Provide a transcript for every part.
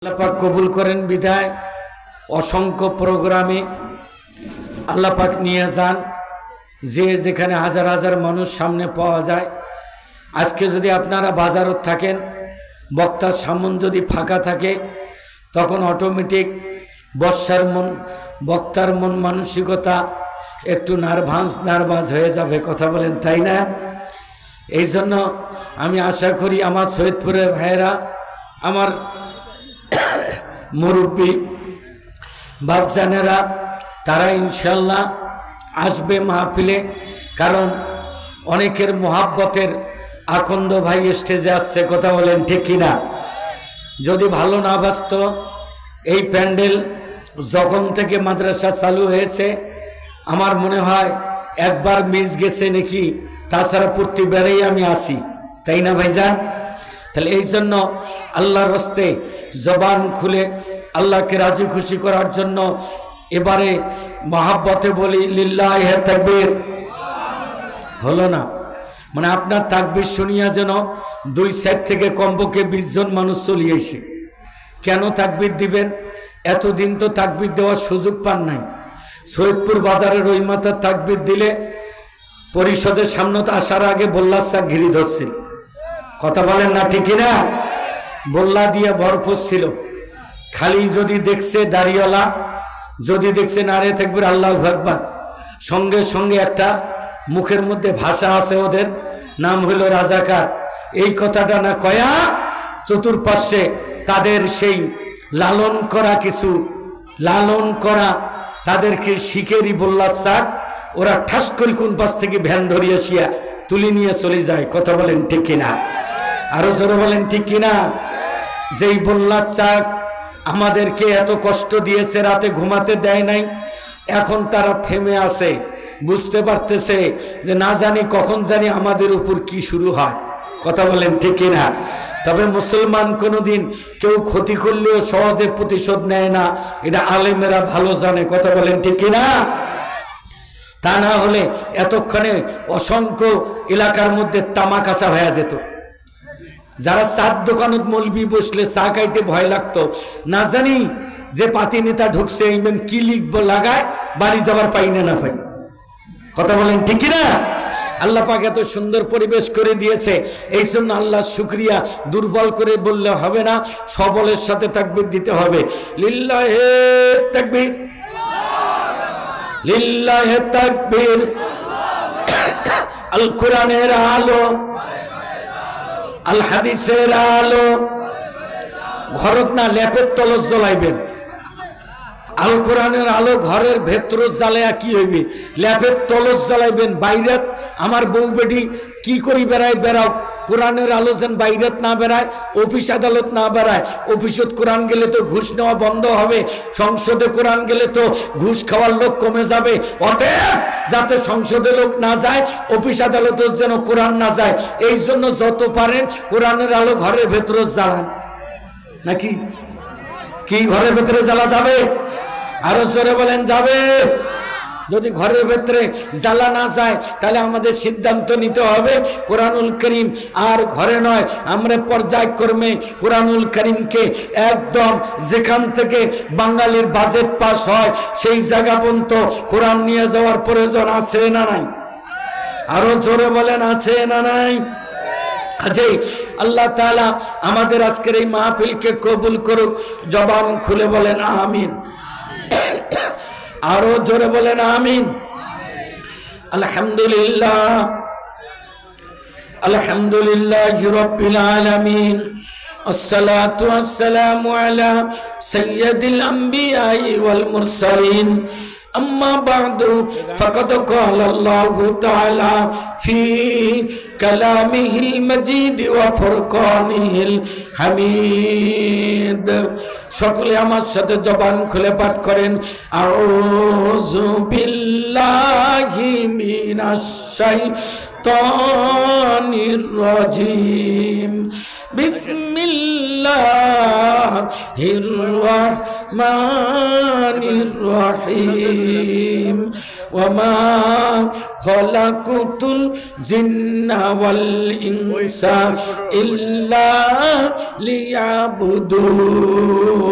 আল্লাহ পাক কবুল করেন বিদায় অসংখ্য প্রোগ্রামে আল্লাহ পাক নিয়ে যান, যে যেখানে হাজার হাজার মানুষ সামনে পাওয়া যায়। আজকে যদি আপনারা বাজারত থাকেন, বক্তার সামন যদি ফাঁকা থাকে, তখন অটোমেটিক বক্তার মন মানসিকতা একটু নার্ভাস হয়ে যাবে, কথা বলেন তাই না? এই জন্য আমি আশা করি আমার সৈয়দপুরের ভাইয়েরা, আমার মুরব্বী বাপজানেরা, তারা ইনশাল্লাহ আসবে মাহফিলে। কারণ অনেকের মোহাব্বতের আকন্দ ভাই স্টেজে আসছে, কথা বলেন ঠিক কিনা? যদি ভালো না বাসত, এই প্যান্ডেল যখন থেকে মাদ্রাসা চালু হয়েছে আমার মনে হয় একবার মিস গেছে নাকি, তাছাড়া প্রতিবারেই আমি আসি, তাই না ভাইজান? তাহলে এই জন্য আল্লাহর হস্তে জবান খুলে আল্লাহকে রাজি খুশি করার জন্য এবারে মহাব্বতে বলি লিল্লাহি তাকবীর। হলো না? মানে আপনার তাকবীর শুনিয়া যেন দুই সাইড থেকে কমপক্ষে 20 জন মানুষ চলে এসে। কেন তাকবীর দিবেন? এতদিন তো তাকবীর দেওয়ার সুযোগ পান নাই। সৈয়দপুর বাজারের ওই মাথার তাকবীর দিলে পরিষদের সামনে তো আসার আগে বল্লার চাক ঘিরি ধরছিল, কথা বলেন না ঠিক না? বল্লা দিয়ে ভরপুর ছিল। খালি যদি দেখছে দাড়িওয়ালা, যদি দেখছে নারে তাকবীর আল্লাহু আকবার, সঙ্গে সঙ্গে একটা মুখের মধ্যে ভাষা আছে, ওদের নাম হলো রাজাকার। এই কথাটা না কয়া চতুর্পাশে তাদের সেই লালন করা তাদেরকে শিখেরই বল্লার চাক, ওরা ঠাস করে কোন পাশ থেকে ভ্যান ধরিয়ে শিয়া তুলে নিয়ে চলে যায়, কথা বলেন ঠিক কিনা? আরো জোরে বলেন ঠিক কিনা? যেই বল্লার চাক আমাদেরকে এত কষ্ট দিয়েছে, রাতে ঘুমাতে দেয় নাই, এখন তারা থেমে আছে, বুঝতে পারতেছে যে না জানি কখন জানি আমাদের উপর কি শুরু হয়, কথা বলেন ঠিক কিনা? তবে মুসলমান কোনোদিন কেউ ক্ষতি করলেও সহজে প্রতিশোধ নেয় না, এটা আলেমেরা ভালো জানে, কথা বলেন ঠিক কিনা? তা না হলে এতক্ষণে অসংখ্য এলাকার মধ্যে তামাকাশা হয়ে যেত। যারা চার দোকানত মলবি বসলে চা খাইতে ভয় লাগতো, না জানি যে পাতি নেতা ঢুকছে ইমেন কি লিখবো লাগায়, বাড়ি যাবার পাই না পাই, কথা বলেন ঠিক কিনা? আল্লাহ পাক এত সুন্দর পরিবেশ করে দিয়েছে, এই জন্য আল্লাহ শুকরিয়া দুর্বল করে বললে হবে না, সবলের সাথে তাকবীর দিতে হবে। লিল্লাহি তাকবীর, লিল্লাহি তাকবীর। আল কোরআনের আলো, আল হাদিসের আলো। ঘরত না ল্যাপের তলস জ্বলাইবেন। আল কোরআনের আলো ঘরের ভেতর জ্বালায়া কি হইবে? ল্যাপের তলস জ্বালাইবেন। বাইরাত আমার বউ বেটি কি করি বেড়াও, কোরআনের আলো যেন বাইরাত না বেড়ায়, অফিস আদালত না বেড়ায়। অফিসত কোরআন গেলে তো ঘুষ নেওয়া বন্ধ হবে, সংসদে কোরআন গেলে তো ঘুষ খাওয়ার লোক কমে যাবে। অতএব যাতে সংসদে লোক না যায়, অফিস আদালত যেন কোরআন না যায়, এই জন্য যত পারেন কোরআনের আলো ঘরের ভেতরে জ্বালান। নাকি কি ঘরের ভেতরে জ্বালা যাবে? আরো জোরে বলেন যাবে? যদি ঘরের ভেতরে জ্বালা না যায়, তাহলে আমাদের সিদ্ধান্ত নিতে হবে কোরআনুল করিম আর ঘরে নয়, আমরা পর্যায়ক্রমে কোরআনুল করিমকে একদম যেখান থেকে বাঙালির বাজেট পাস হয় সেই জায়গা পর্যন্ত কোরআন নিয়ে যাওয়ার প্রয়োজন আছে না নাই? আরো জোরে বলেন আছে না নাই? আজই আল্লাহ তাআলা আমাদের আজকের এই মাহফিলকে কবুল করুক। জবান খুলে বলেন আমিন। আরো জোরে বলেন আমিন। আলহামদুলিল্লাহ, আলহামদুলিল্লাহি রাব্বিল আলামিন। আসসালাতু ওয়াসসালামু আলা সাইয়্যিদিল আমবিয়াই ওয়াল মুরসালিন। أما بعد فقد قال الله تعالى في كلامه المجيد وفرقانه الحميد। সকলে আমার সাথে জবান খুলে পাঠ করেন আউযু বিল্লাহি মিনাশ শাইতানির রাজিম। বিসমিল্লাহির রাহমানির রহিম। ওয়া মা খালাকুতুল জিন্না ওয়াল ইনসা ইল্লা লিয়াবুদুন।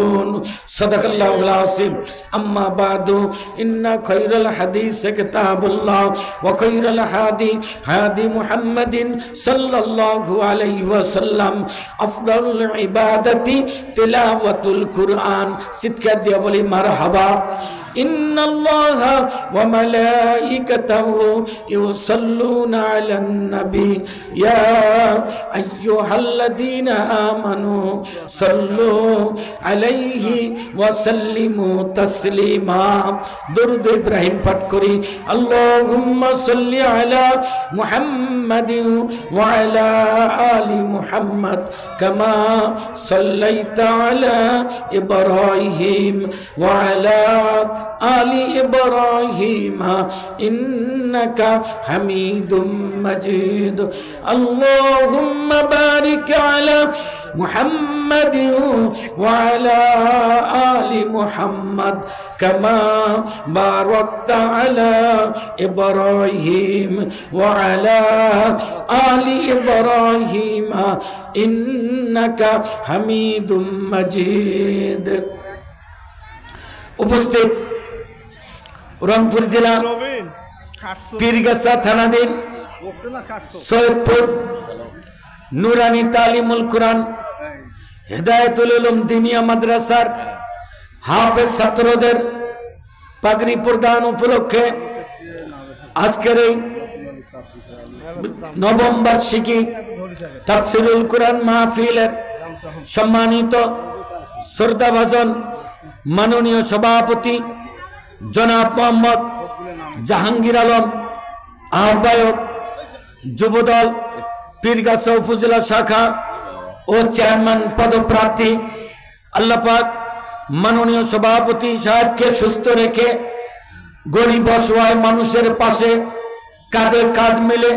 सदक़ल्लाहुल अज़ीम। अम्मा बादु इन्ना खैरल हदीस किताबुल्लाह व खैरल हादी हादी मुहम्मदिन सल्लल्लाहु अलैहि वसल्लम अफदलुल इबादती तिलावतुल कुरआन। चिৎকার দিয়ে বলি মারহাবা। इन्नल्लाहा व मलाइकतहु युसल्लूना अलन नबी या अय्युहल्लज़ीना आमनू सल्लू अलैहि व सल्लिमू तस्लीमा। दुरूद इब्राहिम पाठ करी। अल्लाहुम्मा सल्लि अला मुहम्मदिन व अला आलि मुहम्मद कमा सल्लैता अला इब्राहिम व अला आलि इब्राहिम इन्नका हमीदुम मजीद। अल्लाहुम्मा बारिक अला मुहम्मद व अला आलि मुहम्मद कमा बारकता अला इब्राहिम व अला आलि इब्राहिम इन्नका हमीदुम मजीद। उपस्थित रंगपुर जिला पीरगछा थानाधीन सैयदपुर নুরানি তালিমুল কুরআন হিদায়াতুল উলুম দিনিয়া মাদ্রাসার হাফেজ ছাত্রদের পাগড়ি প্রদান উপলক্ষে আজকের এই নবম বার্ষিকী তাফসীরুল কুরআন মাহফিলের সম্মানিত শ্রদ্ধাভাজন মাননীয় সভাপতি জনাব মোহাম্মদ জাহাঙ্গীর আলম, আহ্বায়ক যুবদল পীরগাছা উপজেলা শাখা ও চেয়ারম্যান পদপ্রার্থী, আল্লাহ পাক মাননীয় সভাপতি সাহেবকে সুস্থ রেখে গরিব অসহায় মানুষের পাশে কাঁধে কাঁধ মিলে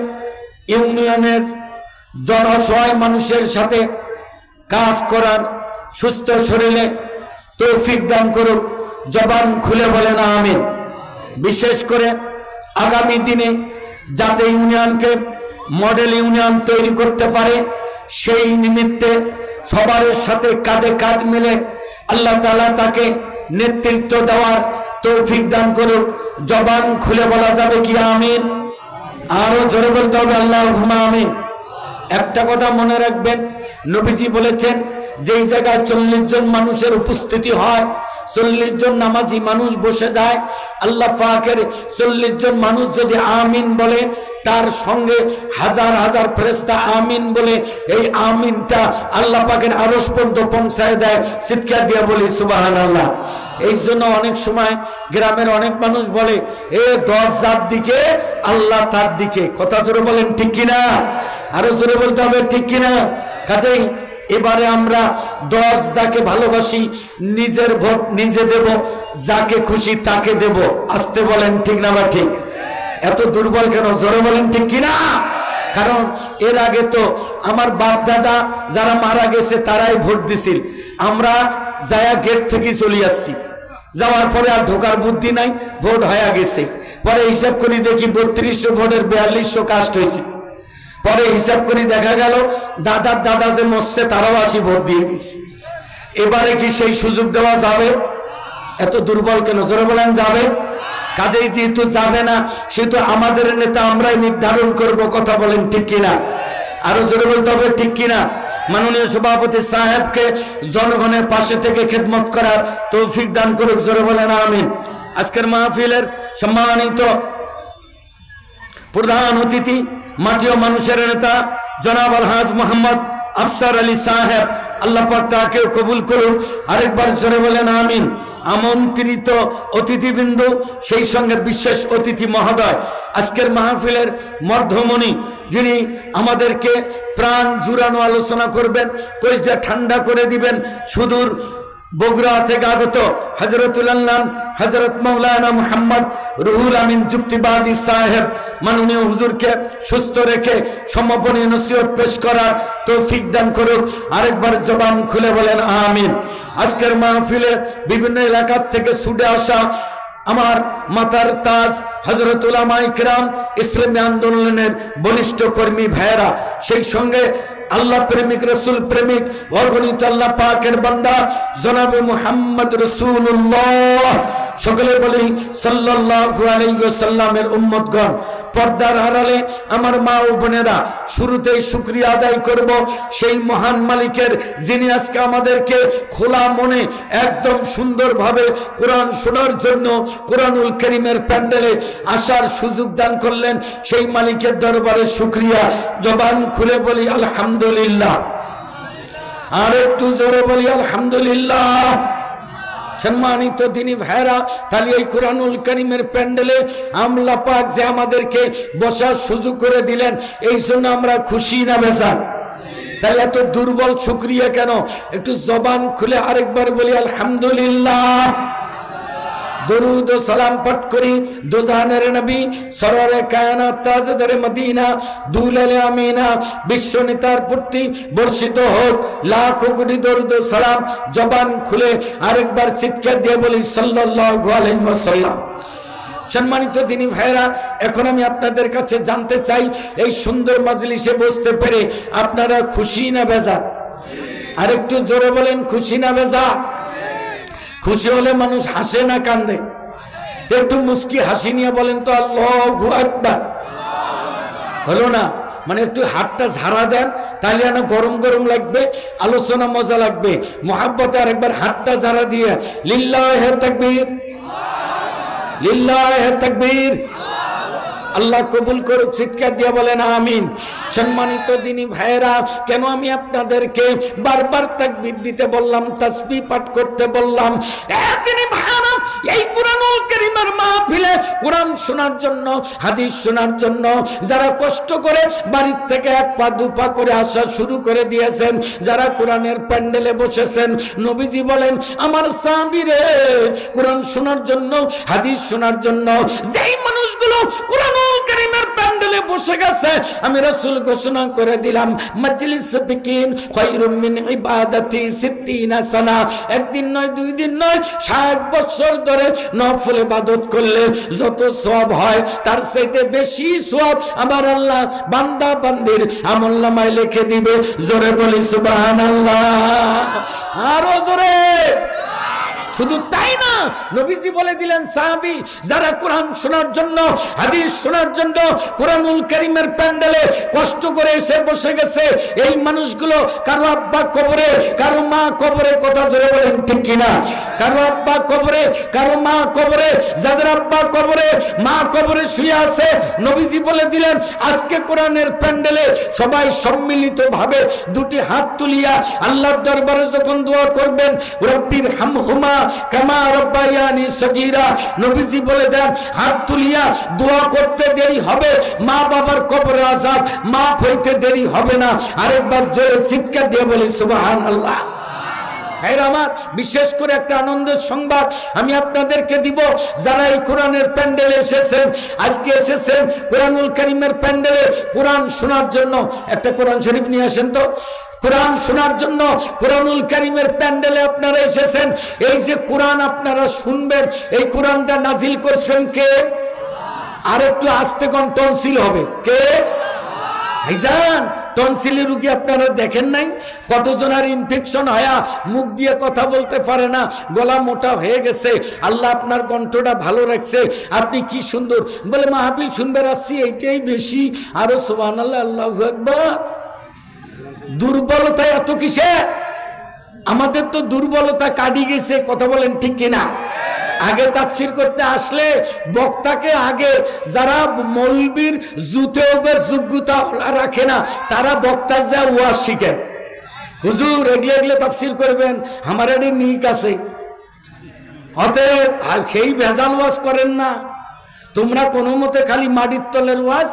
ইউনিয়নের জনসহায় মানুষের সাথে কাজ করার সুস্থ শরীরে তৌফিক দান করুক। জবান খুলে বলেন আমিন। বিশেষ করে আগামী দিনে যাতে ইউনিয়নকে মডেল ইউনিয়ন তৈরি করতে পারে সেই নিমিত্তে সবার সাথে কাঁধে কাঁধ মিলে আল্লাহ তাআলা তাকে নেতৃত্ব দেওয়ার তৌফিক দান করুক। জবান খুলে বলা যাবে কি আমিন? আরো জোরে বলতে হবে আল্লাহুম্মা আমিন। একটা কথা মনে রাখবেন, নবীজি বলেছেন যেই জায়গায় 40 জন মানুষের উপস্থিতি হয়, 40 জন নামাজি মানুষ বসে যায়, আল্লাহ পাকের 40 জন মানুষ যদি আমিন বলে তার সঙ্গে হাজার হাজার ফেরেশতা আমিন বলে এই আমিনটা আল্লাহ পাকের আরশ পর্যন্ত পৌঁছায় দেয়। চিৎকার দিয়ে বলি সুবহানাল্লাহ। এই জন্য অনেক সময় গ্রামের অনেক মানুষ বলে এ 10 যার দিকে আল্লাহ তার দিকে। কথা জোরে বলেন ঠিক কিনা? আরো জোরে বলতে হবে ঠিক কিনা? কাজেই এবারে আমরা 10 যাকে ভালোবাসি নিজের ভোট নিজে দেব, যাকে খুশি তাকে দেব। আসতে বলেন ঠিক না বা ঠিক? এত দুর্বল কেন? জোরে বলেন ঠিক কিনা? কারণ এর আগে তো আমার বাপ দাদা যারা মারা গেছে তারাই ভোট দিছিল, আমরা যায়া গেট থেকে চলে আসছি, যাওয়ার পরে আর ঢোকার বুদ্ধি নাই, ভোট হয়ে গেছে। পরে হিসাব করি দেখি 3200 ভোটের 4200 কাস্ট হয়েছে। পরে হিসাব করে দেখা গেল দাদার দাদা যে মরছে তারাও 80 ভোট দিয়ে গেছে। এবারে কি সেই সুযোগ দেওয়া যাবে? এত দুর্বল কেন? জোরে বলেন যাবে? কাজেই যেহেতু যাবে না সেহেতু আমাদের নেতা আমরাই নির্ধারণ করব। কথা বলেন ঠিক কিনা? আরো জোরে বলতে হবে ঠিক কিনা? মাননীয় সভাপতি সাহেবকে জনগণের পাশে থেকে খেদমত করার তৌফিক দান করুক। জোরে বলেন আমিন। আজকের মাহফিলের সম্মানিত প্রধান অতিথি মাটি ও মানুষের নেতা জনাব আলহাজ মোহাম্মদ আফসার আলী সাহেব, আল্লাহ পাক তাকে কবুল করুন। আরেকবার জোরে বলেন আমিন। আমন্ত্রিত অতিথিবৃন্দ, সেই সঙ্গে বিশেষ অতিথি মহোদয়, আজকের মাহফিলের মধ্যমণি যিনি আমাদেরকে প্রাণ জুড়ানো আলোচনা করবেন, কলিজা ঠান্ডা করে দিবেন, সুদূর বগুড়া থেকে আগত হযরতুল আল্লাহ হযরত মাওলানা মুহাম্মদ রুহুল আমিন যুক্তিবাদী সাহেব মাননীয় হুজুরকে সুস্থ রেখে সমাপনী নসিহত পেশ করার তৌফিক দান করুক। আরেকবার জবান খুলে বলেন আমিন। আজকের মাহফিলে বিভিন্ন এলাকা থেকে ছুটে আসা আমার মাতার তাজ হযরত উলামায়ে কিরাম, ইসলামী আন্দোলনের বলিষ্ঠ কর্মী ভাইয়েরা, সেই সঙ্গে আল্লাহ প্রেমিক রাসূল প্রেমিক অগণিত আল্লাহ পাকের বান্দা জনাবে মুহাম্মদ রাসূলুল্লাহ সকলে বলি সাল্লাল্লাহু আলাইহি ওয়াসাল্লামের উম্মতগণ পর্দার আড়ালে আমার মা ও বোনেরা শুরুতেই শুকরিয়া আদায় করব সেই মহান মালিকের যিনি আজকে আমাদেরকে খোলা মনে একদম সুন্দরভাবে কোরআন শোনার জন্য কোরআনুল কারীমের প্যান্ডেলে আসার সুযোগ দান করলেন সেই মালিকের দরবারে শুকরিয়া জবান খুলে বলি আলহামদুলিল্লাহ আর একটু জোরে বলি আলহামদুলিল্লাহ সম্মানিত দিনী ভাইরা তাহলে এই কোরআনুল কারীমের প্যান্ডেলে আল্লাহ পাক যে আমাদেরকে বসার সুযোগ করে দিলেন এই জন্য আমরা খুশি না বেজার তাহলে এত দুর্বল শুকরিয়া কেন একটু জবান খুলে আরেকবার বলি আলহামদুলিল্লাহ দরুদ ও সালাম পাঠ করি দুজাহানের নবী সরওয়ারে কায়নাত তাজদারে মদিনা দুলালে আমিনা বিশ্ব নেতার প্রতি বর্ষিত হোক লাখো কোটি দরুদ ও সালাম জবান খুলে আরেকবার চিৎকার দিয়ে বলি সাল্লাল্লাহু আলাইহি ওয়াসাল্লাম সম্মানিত দিনী ভাইরা এখন আমি আপনাদের কাছে জানতে চাই এই সুন্দর মাজলিসে বসতে পেরে আপনারা খুশি না বেজার আরেকটু জোরে বলেন খুশি না বেজার খুশি হলে মানুষ হাসে না কান্দে একটু মুস্কি হাসি নিয়ে বলেন তো আল্লাহু আকবার হলো না মানে একটু হাতটা ঝাড়া দেন তাহলে না গরম গরম লাগবে আলোচনা মজা লাগবে মোহাব্বতে আরেকবার হাতটা ঝাড়া দিয়ে লিল্লাহে তাকবীর লিল্লাহে তাকবীর আল্লাহ কবুল করুক চিৎকার দিয়ে বলেন আমিন সম্মানিত দিনী ভাইরা কেন আমি আপনাদেরকে বারবার তাকবীর দিতে বললাম তাসবিহ পাঠ করতে বললাম দিনী ভাইরা এই কোরআনুল কারীমের মাহফিলে কোরআন শোনার জন্য হাদিস শোনার জন্য যারা কষ্ট করে বাড়ির থেকে এক পা দু পা করে আসা শুরু করে দিয়েছেন যারা কোরআনের প্যান্ডেলে বসেছেন নবীজি বলেন আমার সাহাবীরে কোরআন শোনার জন্য হাদিস শোনার জন্য যেই মানুষগুলো কোরআন কারীমের প্যান্ডেলে বসে গেছে আমি রাসূল ঘোষণা করে দিলাম মাজলিস বিকিন খায়রুম মিন ইবাদাতি 60 সানা একদিন নয় দুই দিন নয় 60 বছর ধরে নফল ইবাদত করলে যত সওয়াব হয় তার চাইতে বেশি সওয়াব আমার আল্লাহ বান্দা বান্দির আমলনামায় লিখে দিবে জোরে বলি সুবহানাল্লাহ আরো জোরে শুধু তাই না নবীজি বলে দিলেন সাহাবী যারা কোরআন শোনার জন্য হাদিস শোনার জন্য কোরআনুল কারীমের প্যান্ডেলে কষ্ট করে এসে বসে গেছে এই মানুষগুলো কারো আব্বা কবরে কারো মা কবরে কথা জোরে বলেন ঠিক কিনা কারো আব্বা কবরে কারো মা কবরে যাদের আব্বা কবরে মা কবরে শুয়ে আছে নবীজি বলে দিলেন আজকে কোরআনের প্যান্ডেলে সবাই সম্মিলিতভাবে দুটি হাত তুলিয়া আল্লাহর দরবারে যখন দোয়া করবেন রব্বির হামহুমা কামা রব্বায়ানি সগীরা নবীজি বলে দেন হাত তুলিয়া দোয়া করতে দেরি হবে মা বাবার কবরের আযাব মাফ হইতে দেরি হবে না আরেকবার জোরে চিৎকার দিয়ে বলি সুবহানাল্লাহ ভাইরা আমার বিশেষ করে একটা আনন্দের সংবাদ আমি আপনাদেরকে দিব যারা এই কোরআনের প্যান্ডেলে এসেছেন আজকে এসেছেন কোরআনুল কারীমের প্যান্ডেলে কোরআন শোনার জন্য একটা কোরআন শরীফ নিয়ে আসেন তো কোরআন শোনার জন্য কোরআনুল কারীমের প্যান্ডেলে আপনারা এসেছেন এই যে কোরআন আপনারা শুনবেন এই কোরআনটা নাজিল করেছেন কে আর একটু আস্তে কোন টনসিল হবে কে ভাইজান টনসিলের রোগী আপনারা দেখেন নাই কতজনের ইনফেকশন হয় মুখ দিয়ে কথা বলতে পারে না গলা মোটা হয়ে গেছে আল্লাহ আপনার কণ্ঠটা ভালো রাখছে আপনি কি সুন্দর বলে মাহফিল শুনবে আসছি এইটাই বেশি আরো সুবহানাল্লাহ আল্লাহু আকবার দুর্বলতা এত কিসে আমাদের তো দুর্বলতা কাটি গেছে কথা বলেন ঠিক কিনা আগে তাফসীর করতে আসলে বক্তাকে আগে যারা মৌলবীর জুতে ওপর যোগ্যতা রাখে না তারা বক্তা যা ওয়াজ শিখে হুজুর এগলে এগলে তাফসীর করবেন আমার এটি নিক আছে অতএব আর সেই ভেজাল ওয়াজ করেন না তোমরা কোনো মতে খালি মাটির তলের ওয়াজ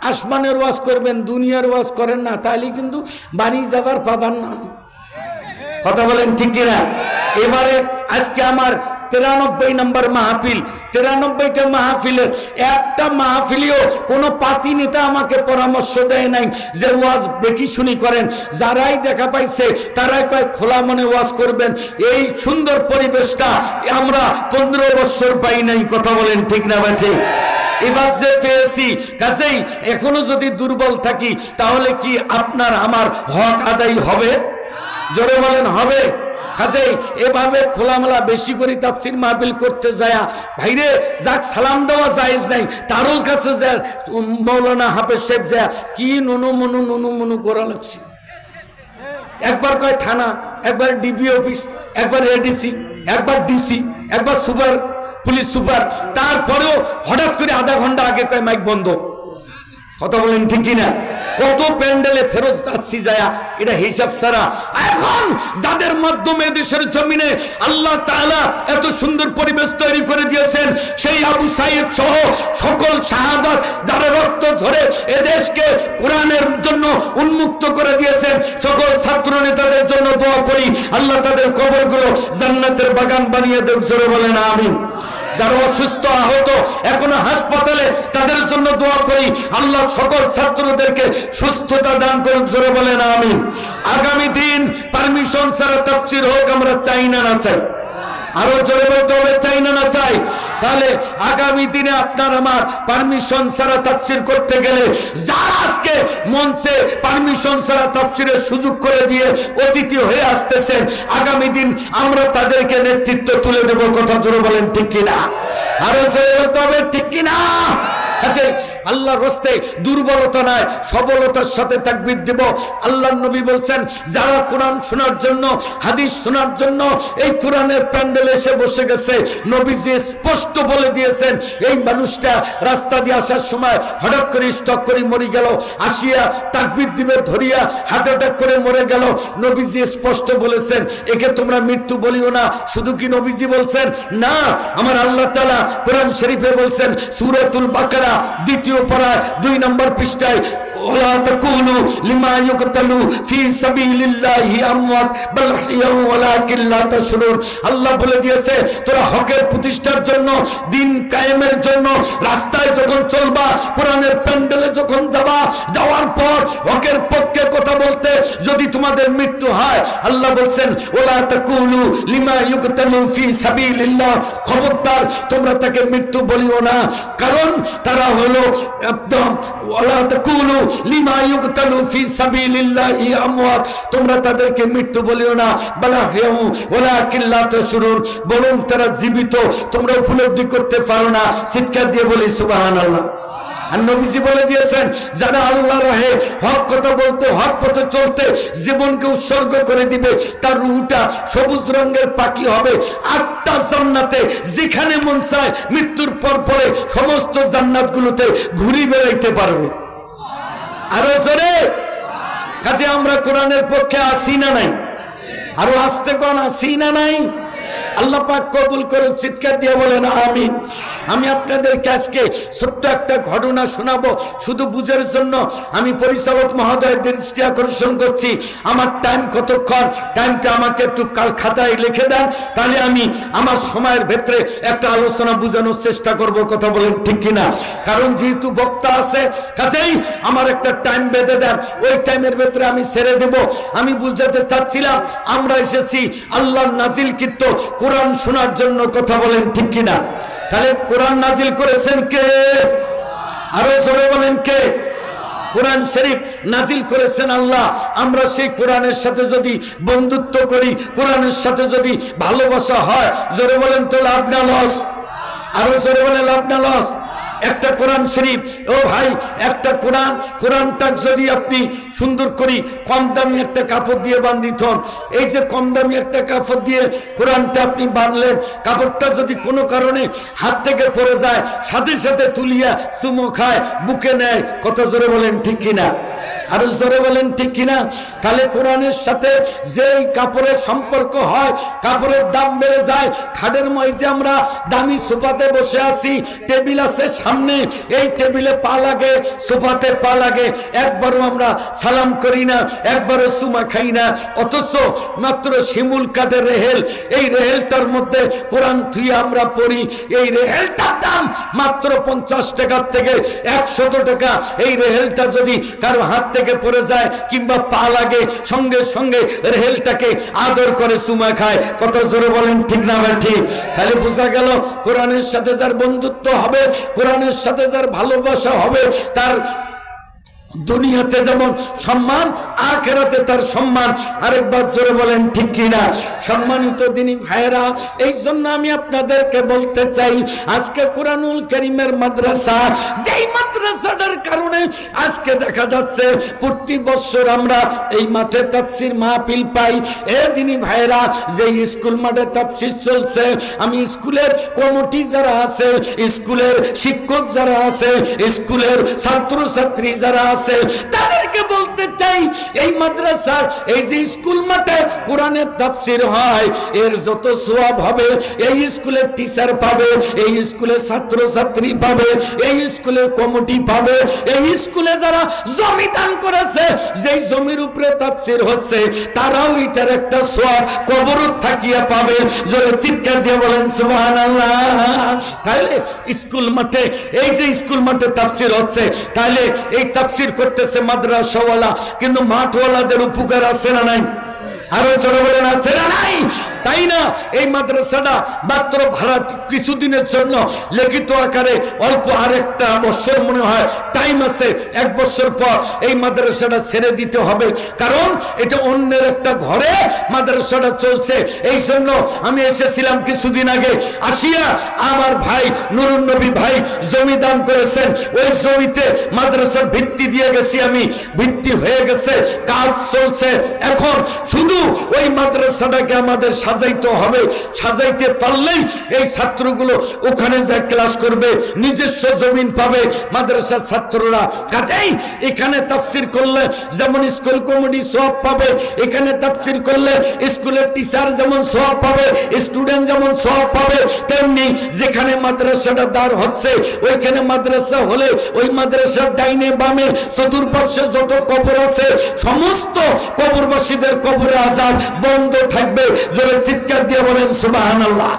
আসমানের ওয়াজ করবেন দুনিয়ার ওয়াজ করেন না তাহলে কিন্তু বাড়ি যাবার পাবার না কথা বলেন ঠিক কিনা এবারে আজকে আমার 93 নম্বর মাহফিল 93টা মাহফিলের একটা মাহফিলেও কোনো পাতি নেতা আমাকে পরামর্শ দেয় নাই যে ওয়াজ দেখি শুনি করেন যারাই দেখা পাইছে তারাই কয় খোলা মনে ওয়াজ করবেন এই সুন্দর পরিবেশটা আমরা 15 বছর পাই নাই কথা বলেন ঠিক না ঠিক এবার যে পেয়েছি, কাজেই এখনো যদি দুর্বল থাকি তাহলে কি আপনার আমার হক আদায় হবে? জোরে বলেন হবে? কাজেই এভাবে খোলামেলা বেশি করে তাফসীর মাহফিল করতে যায় ভাইরে, যাক সালাম দেওয়া জায়েজ নাই, তারও কাছে যায় মৌলানা হাফেজ সাহেব যায় কি নুনু মুনু করা লাগছে। একবার কয় থানা, একবার ডিবি অফিস, একবার এডিসি, একবার ডিসি, একবার সুপার পুলিশ সুপার, তারপরেও হঠাৎ করে আধা ঘন্টা আগে কয় মাইক বন্ধ। কথা বলেন ঠিক কিনা? কত প্যান্ডেলে ফেরত যাচ্ছি যায়, এটা হিসাব ছাড়া। এখন যাদের মাধ্যমে দেশের জমিনে আল্লাহ তাআলা এত সুন্দর পরিবেশ তৈরি করে দিয়েছেন, সেই আবু সাইদ সহ সকল শাহাদাত যারা রক্ত ঝরে এদেশকে কোরআনের জন্য উন্মুক্ত করে দিয়েছেন, সকল ছাত্র নেতাদের জন্য দোয়া করি, আল্লাহ তাদের কবরগুলো জান্নাতের বাগান বানিয়ে দেন। জোরে বলেন আমিন। যারা অসুস্থ আহত এখনো হাসপাতালে, তাদের জন্য দোয়া করি, আল্লাহ সকল ছাত্রদেরকে সুস্থতা দান করুন। জোরে বলেন আমিন। আগামী দিন পারমিশন ছাড়া তাফসীর হোক, আমরা চাই না না চাই? আরো জোরে বলতে হবে, চাই না না চাই? তাহলে আগামী দিনে আপনার আমার পারমিশন ছাড়া তাফসীর করতে গেলে যারা আজকে মঞ্চে পারমিশন ছাড়া তাফসীরের সুযোগ করে দিয়ে অতিথি হয়ে আসতেছেন, আগামী দিন আমরা তাদেরকে নেতৃত্ব তুলে দেব। কথা জোরে বলেন ঠিক কিনা? আরো জোরে বলতে হবে ঠিক কিনা? আল্লাহর রাস্তায় দুর্বলতা নয়, সবলতার সাথে তাকবীর দেব। আল্লাহর নবী বলছেন, যারা কোরআন শোনার জন্য, হাদিস শোনার জন্য এই কোরআনের প্যান্ডেলে এসে বসে গেছে, নবীজি স্পষ্ট বলে দিয়েছেন এই মানুষটা রাস্তা দিয়ে আসার সময় হঠাৎ করে স্ট্রোক করে মরে গেল, আসিয়া তাকবীর দিবে ধরিয়া হার্ট অ্যাটাক করে মরে গেল। নবীজি স্পষ্ট বলেছেন একে তোমরা মৃত্যু বলিও না। শুধু কি নবীজি বলছেন? না, আমার আল্লাহ তাআলা কোরআন শরীফে বলছেন, সূরাতুল বাকারা ২য় পারা ২ নম্বর পৃষ্ঠায়, ওয়ালা তাকুলু লিমা ইউকতালু ফি সাবিলিল্লাহি আমওয়াত বাল হিয়া ওয়ালাকিন লা তাশউরুন। আল্লাহ বলে দিয়েছে, তোরা হকের প্রতিষ্ঠার জন্য, দিন কায়েমের জন্য রাস্তায় যখন চলবা, কোরআনের প্যান্ডেলে যখন যাবা, যাওয়ার পর হকের পক্ষে কথা বলতে যদি তোমাদের মৃত্যু হয়, আল্লাহ বলছেন ওয়ালা তাকুলু লিমা ইউকতালু ফি সাবিলিল্লাহ, খবরদার তোমরা তাকে মৃত্যু বলিও না, কারণ তারা হলো একদম ওয়ালা তাকুলু লিমা ইউকতালু ফি সাবিলিল্লাহি আমওয়াত, তোমরা তাদেরকে মৃত্যু বলিও না, বালা হিয়া ওয়ালাকিন লা তাশউরুন, বরং তারা জীবিত, তোমরা উপলব্ধি করতে পারো না। চিৎকার দিয়ে বলি সুবহানাল্লাহ। আর নবীজি বলে দিয়েছেন, যারা আল্লাহর রাহে হক কথা বলতে, হক পথে চলতে জীবনকে উৎসর্গ করে দিবে, তার রূহটা সবুজ রঙের পাখি হবে 8টা জান্নাতে, যেখানে মন চায় মৃত্যুর পর পরে সমস্ত জান্নাতগুলোতে ঘুরে বেড়াইতে পারবে। আরো জোরে। কাজে আমরা কোরআনের পক্ষে আসি না নাই? আরো আসতে কোন আসি না নাই? আল্লাহ পাক কবুল করুন। চিৎকার দিয়ে বলেন আমিন। আমি আপনাদেরকে আজকে ছোট্ট একটা ঘটনা শোনাবো, শুধু বুঝার জন্য। আমি পরিচালক মহোদয়ের দৃষ্টি আকর্ষণ করছি। আমার টাইম কতক্ষণ, টাইমটা আমাকে একটু খাতায় লিখে দেন, তাহলে আমি আমার সময়ের ভেতরে একটা আলোচনা বোঝানোর চেষ্টা করব। কথা বলেন ঠিক কিনা? কারণ যেহেতু বক্তা আছে, কাজেই আমার একটা টাইম বেঁধে দেন, ওই টাইমের ভেতরে আমি ছেড়ে দেব। আমি বুঝাতে চাচ্ছিলাম, আমরা এসেছি আল্লাহর নাজিলকৃত কোরআন শোনার জন্য। কথা বলেন ঠিক কিনা? তাহলে কোরআন নাজিল করেছেন কে? আরো জোরে বলেন কে? কোরআন শরীফ নাজিল করেছেন আল্লাহ। আমরা সেই কোরআনের সাথে যদি বন্ধুত্ব করি, কোরআনের সাথে যদি ভালোবাসা হয়, জোরে বলেন তো লাভ না লস? আরো জোরে বলেন লাভ না লস? একটা কোরআন শরীফ, ও ভাই, একটা কোরআনটা যদি আপনি সুন্দর করি কম দামি একটা কাপড় দিয়ে বান্ধিত হন, এই যে কম দামি একটা কাপড় দিয়ে কোরআনটা আপনি বাঁধলেন, কাপড়টা যদি কোনো কারণে হাত থেকে পড়ে যায়, সাথে সাথে তুলিয়া চুমো খায়, বুকে নেয়। কত জোরে বলেন ঠিক কিনা? আরো জোরে বলেন ঠিক কিনা? তাহলে কোরআনের সাথে যেই কাপড়ের সম্পর্ক হয়, কাপড়ের দাম বেড়ে যায়। খাটের মধ্যে আমরা দামি সোফাতে বসে আছি, টেবিল আছে সামনে, এই টেবিলে পা লাগে, সোফাতে পা লাগে, একবারও আমরা সালাম করি না, একবারও চুমা খাই না। অথচ মাত্র শিমুল কাঠের রেহেল, এই রেহেলটার মধ্যে কোরআন থুয়ে আমরা পড়ি। এই রেহেলটার দাম মাত্র 50 টাকার থেকে 100 টাকা। এই রেহেলটা যদি কারো হাত থেকে থেকে পড়ে যায় কিংবা পা লাগে, সঙ্গে সঙ্গে রেহেলটাকে আদর করে চুমা খায়। কত জোরে বলেন ঠিক না ঠিক? তাহলে বোঝা গেল কোরআনের সাথে যার বন্ধুত্ব হবে, কোরআনের সাথে যার ভালোবাসা হবে, তার দুনিয়াতে যেমন সম্মান, আখিরাতে তার সম্মান। আরেকবার জোরে বলেন ঠিক কিনা? সম্মানিত দিনী ভাইরা, এই জন্য আমি আপনাদেরকে বলতে চাই, আজকে কোরআনুল কারীমের মাদ্রাসা, যেই মাদ্রাসাটার কারণে আজকে দেখা যাচ্ছে প্রতি বছর আমরা এই মাঠে তাফসীর মাহফিল পাই। এ দিনী ভাইরা, যে স্কুল মাঠে তাফসীর চলছে, আমি স্কুলের কমিটি যারা আছে, স্কুলের শিক্ষক যারা আছে, স্কুলের ছাত্রছাত্রী যারা আছে, তাদেরকে বলতে চাই, এই মাদ্রাসার এই যে স্কুল মাঠে কোরআনের তাফসীর হয়, এর যত সওয়াব হবে এই স্কুলের টিচার পাবে, এই স্কুলের ছাত্রছাত্রী পাবে, এই স্কুলের কমিটি পাবে, এই স্কুলে যারা জমি দান করেছে, যেই জমির উপরে তাফসীর হচ্ছে, তারাও এটার একটা সওয়াব কবরত থাকিয়া পাবে। জোরে চিৎকার দিয়ে বলেন সুবহানাল্লাহ। তাহলে স্কুল মাঠে, এই যে স্কুল মাঠে তাফসীর হচ্ছে, তাহলে এই তাফসীর করতেছে মাদ্রাসাওয়ালা, কিন্তু মাঠওয়ালাদের উপকার আছে না নাই? আরো জোরে বলেন আছে না নাই? তাই না? এই মাদ্রাসাটা মাত্র ভাড়া কিছুদিনের জন্য লিখিত আকারে অল্প আরেকটা বছর মনে হয় টাইম আছে, 1 বছর পর এই মাদ্রাসাটা ছেড়ে দিতে হবে, কারণ এটা অন্যের একটা ঘরে মাদ্রাসাটা চলছে। এই জন্য আমি এসেছিলাম কিছুদিন আগে, আসিয়া আমার ভাই নুরুন নবী ভাই জমি দান করেছেন, ওই জমিতে মাদ্রাসার ভিত্তি দিয়ে গেছি আমি, ভিত্তি হয়ে গেছে, কাজ চলছে। এখন শুধু ওই মাদ্রাসাটাকে আমাদের সাজাইতে হবে, সাজাইতে পারলেই এই ছাত্রগুলো ওখানে যা ক্লাস করবে, নিজস্ব জমিন পাবে মাদ্রাসার ছাত্ররা। কাজেই এখানে তাফসীর করলে যেমন স্কুল কমিটি সওয়াব পাবে, এখানে তাফসীর করলে স্কুলের টিচার যেমন সওয়াব পাবে, স্টুডেন্ট যেমন সওয়াব পাবে, তেমনি যেখানে মাদ্রাসাটা দাঁড় হচ্ছে, ওইখানে মাদ্রাসা হলে ওই মাদ্রাসার ডাইনে বামে চতুর্পাশে যত কবর আছে, সমস্ত কবরবাসীদের কবরে আযাব বন্ধ থাকবে। জোরে চিৎকার দিয়ে বলেন সুবহানাল্লাহ।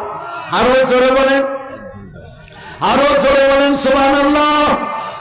আরো জোরে বলেন, আরো জোরে বলেন সুবহানাল্লাহ।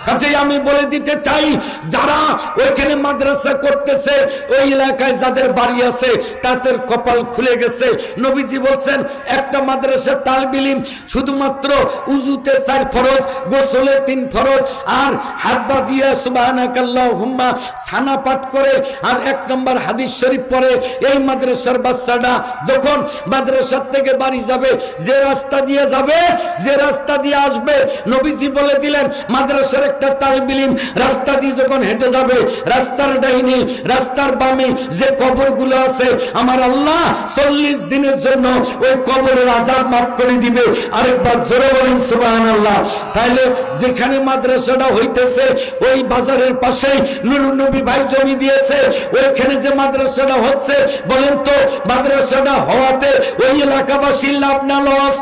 কাজেই আমি বলে দিতে চাই, যারা ওইখানে মাদ্রাসা করতেছে, ওই এলাকায় যাদের বাড়ি আছে, তাদের কপাল খুলে গেছে। নবীজি বলছেন, একটা মাদ্রাসার তালিব ইলম শুধুমাত্র উযুতে 4 ফরজ, গোসলে 3 ফরজ, আর হাত পা দিয়ে সুবহানাকাল্লাহুম্মা সানা পাঠ করে আর 1 নম্বর হাদিস শরীফ পড়ে, এই মাদ্রাসার বাচ্চাটা যখন মাদ্রাসার থেকে বাড়ি যাবে, যে রাস্তা দিয়ে যাবে, যে রাস্তা দিয়ে আসবে, নবীজি বলে দিলেন, মাদ্রাসার একটা তালিব ইলম রাস্তা দিয়ে যখন হেঁটে যাবে, রাস্তার ডাইনে রাস্তার বামে যে কবরগুলো আছে, আমার আল্লাহ 40 দিনের জন্য ওই কবরের আযাব মাফ করে দিবে। আরেকবার জোরে বলেন সুবহানাল্লাহ। তাহলে যেখানে মাদ্রাসাটা হইতেছে, ওই বাজারের পাশেই নুরুন নবী ভাই জমি দিয়েছে, ওইখানে যে মাদ্রাসাটা হচ্ছে, বলেন তো মাদ্রাসাটা হওয়াতে ওই এলাকাবাসীর লাভ না লস?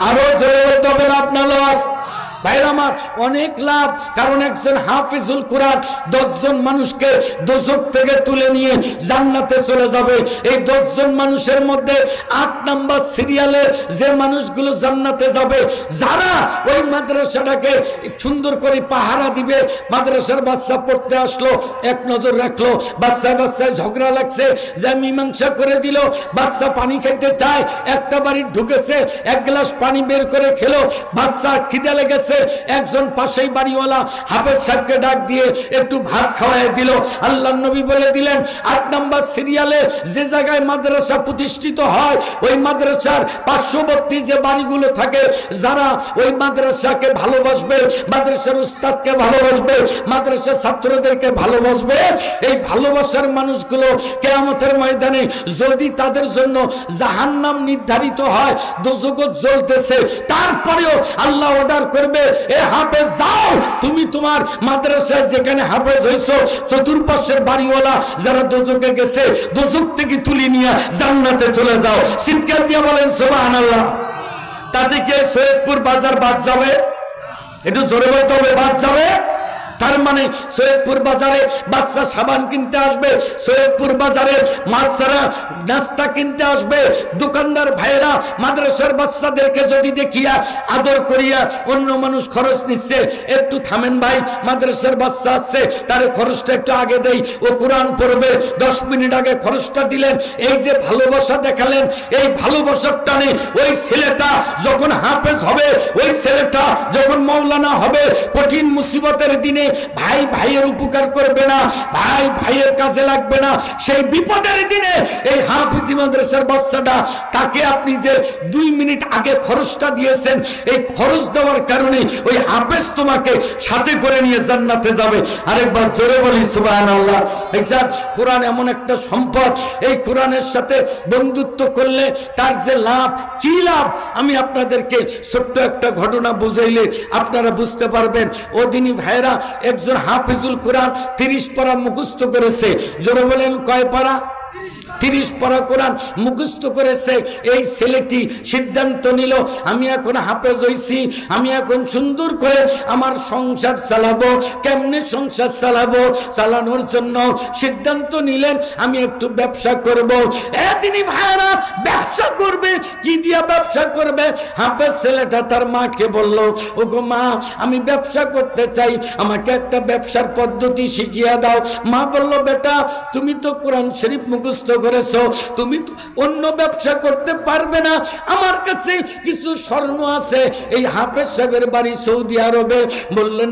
আরো জোরে বলতে হবে, লাভ না লস? ভাইরা আমার, অনেক লাভ। কারণ একজন হাফিজুল কোরআন 10 জন মানুষকে দোজখ থেকে তুলে নিয়ে জান্নাতে চলে যাবে। এই 10 জন মানুষের মধ্যে 8 নম্বর সিরিয়ালে যে মানুষগুলো জান্নাতে যাবে, যারা ওই মাদ্রাসাটাকে সুন্দর করে পাহারা দিবে। মাদ্রাসার বাচ্চা পড়তে আসলো, এক নজর রাখলো, বাচ্চায় ঝগড়া লাগছে, যা মীমাংসা করে দিল। বাচ্চা পানি খাইতে চায়, একটা বাড়ি ঢুকেছে, 1 গ্লাস পানি বের করে খেলো, বাচ্চা খিদে লেগেছে, একজন পাশেই বাড়িওয়ালা হাফেজ সাহেবকে ডাক দিয়ে একটু ভাত খাওয়ায় দিল। আল্লাহর নবী বলে দিলেন, 8 নম্বর সিরিয়ালে যে জায়গায় মাদ্রাসা প্রতিষ্ঠিত হয়, ওই মাদ্রাসার পার্শ্ববর্তী যে বাড়িগুলো থাকে, যারা ওই মাদ্রাসাকে ভালোবাসবে, মাদ্রাসার উস্তাদকে ভালোবাসবে, মাদ্রাসার ছাত্রদেরকে ভালোবাসবে, এই ভালোবাসার মানুষগুলো কিয়ামতের ময়দানে যদি তাদের জন্য জাহান্নাম নির্ধারিত হয়, দোজখ জ্বলতেছে, তারপরেও আল্লাহ অর্ডার করবে, এ হাফেজ যাও, তুমি তোমার মাদ্রাসায় যেখানে হাফেজ হইছো, চতুর্পাশের বাড়িওয়ালা যারা দোজখে গেছে, দোজখ থেকে তুলে নিয়ে জান্নাতে চলে যাও। চিৎকার দিয়ে বলেন সুবহানাল্লাহ। তাতে কি সৈয়দপুর বাজার বাদ যাবে? একটু জোরে বলতে হবে, বাদ যাবে? তার মানে সৈয়দপুর বাজারে বাচ্চা সাবান কিনতে আসবে, সৈয়দপুর বাজারে মাছরা নাস্তা কিনতে আসবে, দোকানদার ভাইয়েরা মাদ্রাসার বাচ্চাদেরকে যদি দেখিয়া আদর করিয়া অন্য মানুষ খরচ নিচ্ছে, একটু থামেন ভাই, মাদ্রাসার বাচ্চা আছে তার খরচটা একটু আগে দেই, ও কোরআন পড়বে, 10 মিনিট আগে খরচটা দিলেন। এই যে ভালোবাসা দেখালেন, এই ভালোবাসার টানে ওই ছেলেটা যখন হাফেজ হবে, ওই ছেলেটা যখন মাওলানা হবে, কঠিন মুসিবতের দিনে ভাই ভাইয়ের উপকার করবে না, ভাই ভাইয়ের কাজে লাগবে না, সেই বিপদের দিনে এই হাফিজি মাদ্রাসার বাচ্চাটা, তাকে আপনি যে 2 মিনিট আগে খরচটা দিয়েছেন, এই খরচ দেওয়ার কারণে ওই হাফেজ তোমাকে সাথে করে নিয়ে জান্নাতে যাবে। আরেকবার জোরে বলি সুবহানাল্লাহ। এই যে কোরআন এমন একটা সম্পদ, এই কোরআনের সাথে বন্ধুত্ব করলে তার যে লাভ, কি লাভ, আমি আপনাদেরকে ছোট্ট একটা ঘটনা বুঝাইলে আপনারা বুঝতে পারবেন। ওদিনই ভাইরা একজন হাফিজুল কোরআন 30 পারা মুখস্থ করেছে। জোরে বলেন কয় পারা? 30 পারা কোরআন মুখস্থ করেছে। এই ছেলেটি সিদ্ধান্ত নিল, আমি এখন হাফেজ হইছি, আমি এখন সুন্দর করে আমার সংসার চালাবো। কেমনে সংসার চালাবো? চালানোর জন্য সিদ্ধান্ত নিলেন আমি একটু ব্যবসা করব। তিনি ভাইরা ব্যবসা করবে, কি দিয়া ব্যবসা করবে? হাফেজ ছেলেটা তার মাকে বলল, ওগো মা, আমি ব্যবসা করতে চাই, আমাকে একটা ব্যবসার পদ্ধতি শিখিয়ে দাও। মা বলল, বেটা তুমি তো কোরআন শরীফ মুখস্থ করেছো, তুমি তো অন্য ব্যবসা করতে পারবে না। আমার কাছে কিছু স্বর্ণ আছে, এই হাফেজ সাহেবের বাড়ি সৌদি আরবে। বললেন,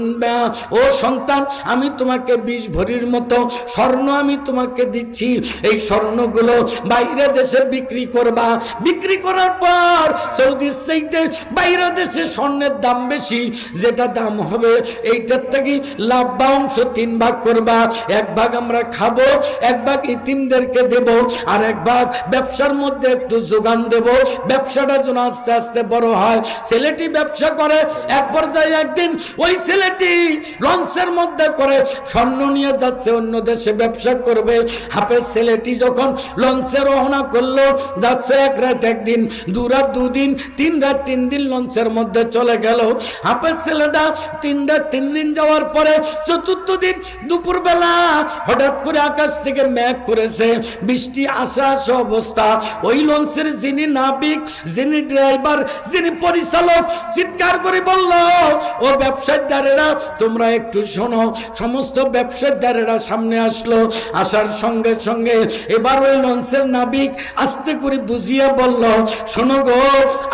ও সন্তান, আমি তোমাকে 20 ভরির মতো স্বর্ণ আমি তোমাকে দিচ্ছি, এই স্বর্ণগুলো বাইরে দেশে বিক্রি করবা। বিক্রি করার পর সৌদির চাইতে বাইরে দেশে স্বর্ণের দাম বেশি, যেটা দাম হবে এইটার থেকে লাভ বা অংশ 3 ভাগ করবা। 1 ভাগ আমরা খাবো, 1 ভাগ ইতিমদেরকে দেব, আর 1 ভাগ ব্যবসার মধ্যে একটু যোগান দেব, ব্যবসাটা যেন আস্তে আস্তে বড় হয়। ছেলেটি ব্যবসা করে। এক পর্যায়ে একদিন ওই ছেলেটি লঞ্চের মধ্যে করে স্বর্ণ নিয়ে যাচ্ছে, অন্য দেশে ব্যবসা করবে। হাফেজ ছেলেটি যখন লঞ্চে রওনা করলো, যাচ্ছে 1 রাত 1 দিন, 2 রাত 2 দিন, 3 রাত 3 দিন লঞ্চের মধ্যে চলে গেল। হাফেজ ছেলেটা 3 রাত 3 দিন যাওয়ার পরে 4র্থ দিন দুপুরবেলা হঠাৎ করে আকাশ থেকে মেঘ করেছে, বৃষ্টি আসা আসা অবস্থা। ওই লঞ্চের যিনি নাবিক, যিনি ড্রাইভার, যিনি পরিচালক চিৎকার করে বলল, ও ব্যবসায়ীদারেরা তোমরা একটু শোনো। সমস্ত ব্যবসায়ীদারেরা সামনে আসলো। আসার সঙ্গে সঙ্গে এবার ওই লঞ্চের নাবিক আস্তে করে বুঝিয়ে বলল, শোনো গো,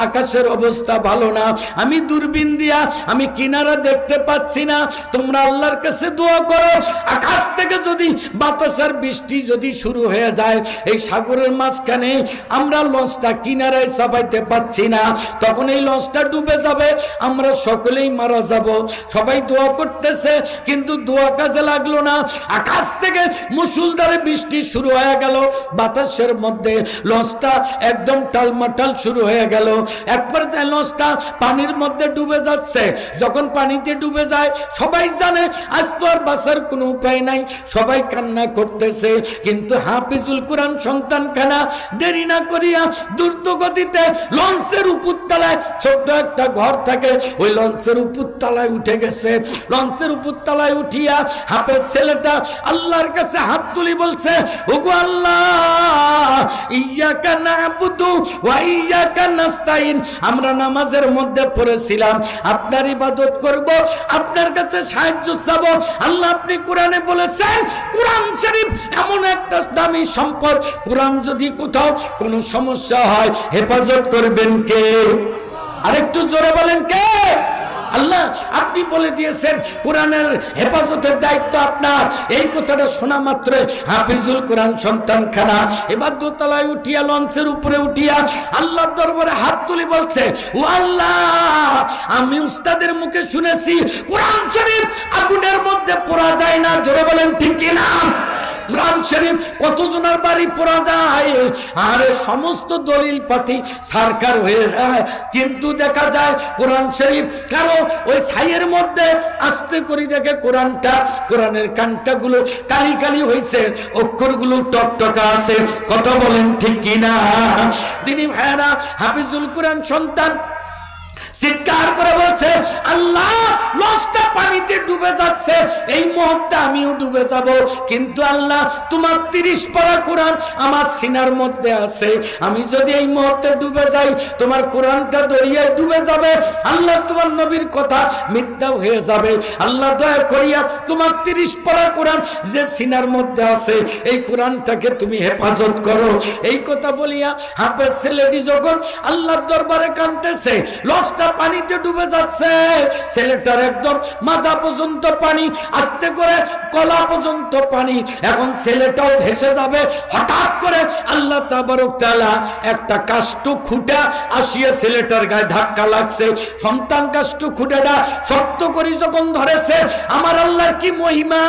আকাশের অবস্থা ভালো না, আমি দূরবীন দিয়া আমি কিনারা দেখতে পাচ্ছি না, তোমরা আল্লাহর কাছে দোয়া করো, আকাশ থেকে যদি বাতাস আর বৃষ্টি যদি শুরু হয়ে যায়, এই সাগরের মাঝখানে আমরা লঞ্চটা কিনারায় চাপাইতে পাচ্ছি না, তখন এই লঞ্চটা ডুবে যাবে, আমরা সকলেই মারা যাব। সবাই দোয়া করতেছে, কিন্তু দোয়া কাজে লাগলো না। আকাশ থেকে মুষলধারে বৃষ্টি শুরু হয়ে গেল, বাতাসের মধ্যে লঞ্চটা একদম টালমাটাল শুরু হয়ে গেল। একবার যায় লঞ্চটা পানির মধ্যে ডুবে যাচ্ছে। যখন পানিতে ডুবে যায়, সবাই জানে আজ তো আর বাঁচার কোনো উপায় নাই, সবাই কান্না করতেছে। কিন্তু হাফিজুল কোরআন সন্তান খানা দেরি না করিয়া দ্রুত গতিতে লঞ্চের উপরতলায়, ছোট্ট একটা ঘর থাকে, ওই লঞ্চের উপরতলায় উঠে গেছে। লঞ্চের উপরতলায় উঠিয়া হাফেজ ছেলেটা আল্লাহর কাছে হাত তুলি বলছে, ওগো আল্লাহ, ইয়্যাকা না'বুদু ওয়া ইয়্যাকা নাস্তাইন, আমরা নামাজের মধ্যে পড়েছিলাম আপনার ইবাদত করব, আপনার কাছে সাহায্য চাবো। আল্লাহ আপনি কোরআনে বলেছেন, কোরআন শরীফ এমন একটা দামি সম্পদ, কোরআন যদি কোথাও কোনো সমস্যা হয় হেফাজত করবেন কে? আরেকটু জোরে বলেন কে? আল্লাহ। আপনি বলে দিয়েছেন কোরআনের হেফাজতের দায়িত্ব আপনার। এই কথাটা শোনা মাত্র হাফিজুল কোরআন সন্তান খানা এবার দোতলায় উঠিয়া, লঞ্চের উপরে উঠিয়া আল্লাহর দরবারে হাত তুলি বলছে, ও আল্লাহ, আমি উস্তাদের মুখে শুনেছি কোরআন শরীফ আগুনের মধ্যে পোড়া যায় না। জোরে বলেন ঠিক কিনা? কোরআন শরীফ কতজনের বাড়ি পোড়া যায়, আর সমস্ত দলিল পাতি সরকার হয়ে যায়, কিন্তু দেখা যায় কোরআন শরীফ কারো ওই ছাইয়ের মধ্যে আস্তে করে দেখে কোরআনটা, কোরআনের কান্টাগুলো কালি কালি হয়েছে, অক্ষরগুলো টকটকা আছে। কথা বলেন ঠিক কিনা? তিনি ভাইরা হাফিজুল কোরআন সন্তান চিৎকার করে বলছে, আল্লাহ লঞ্চটা পানিতে ডুবে যাচ্ছে, এই মুহূর্তে আমিও ডুবে যাব, কিন্তু আল্লাহ তোমার 30 পারা কোরআন আমার সিনার মধ্যে আছে, আমি যদি এই মুহূর্তে ডুবে যাই তোমার কোরআনটা দরিয়ায় ডুবে যাবে, আল্লাহ তোমার নবীর কথা মিথ্যা হয়ে যাবে, আল্লাহ দয়া করিয়া তোমার 30 পারা কোরআন যে সিনার মধ্যে আছে এই কোরআনটাকে তুমি হেফাজত করো। এই কথা বলিয়া হাফেজ ছেলেটি যখন আল্লাহর দরবারে কাঁদতেছে, লঞ্চটা পানিতে ডুবে যাচ্ছে, ছেলেটার একদম মাজা পর্যন্ত পানি, আস্তে করে গলা পর্যন্ত পানি, এখন ছেলেটাও ভেসে যাবে। হঠাৎ করে আল্লাহ তাবারক তাআলা একটা কাষ্ঠ খুঁটা আসিয়া ছেলেটার গায়ে ধাক্কা লাগছে, সন্তান কাষ্ঠ খুঁটাটা শক্ত করে যখন ধরেছে, আমার আল্লাহর কি মহিমা!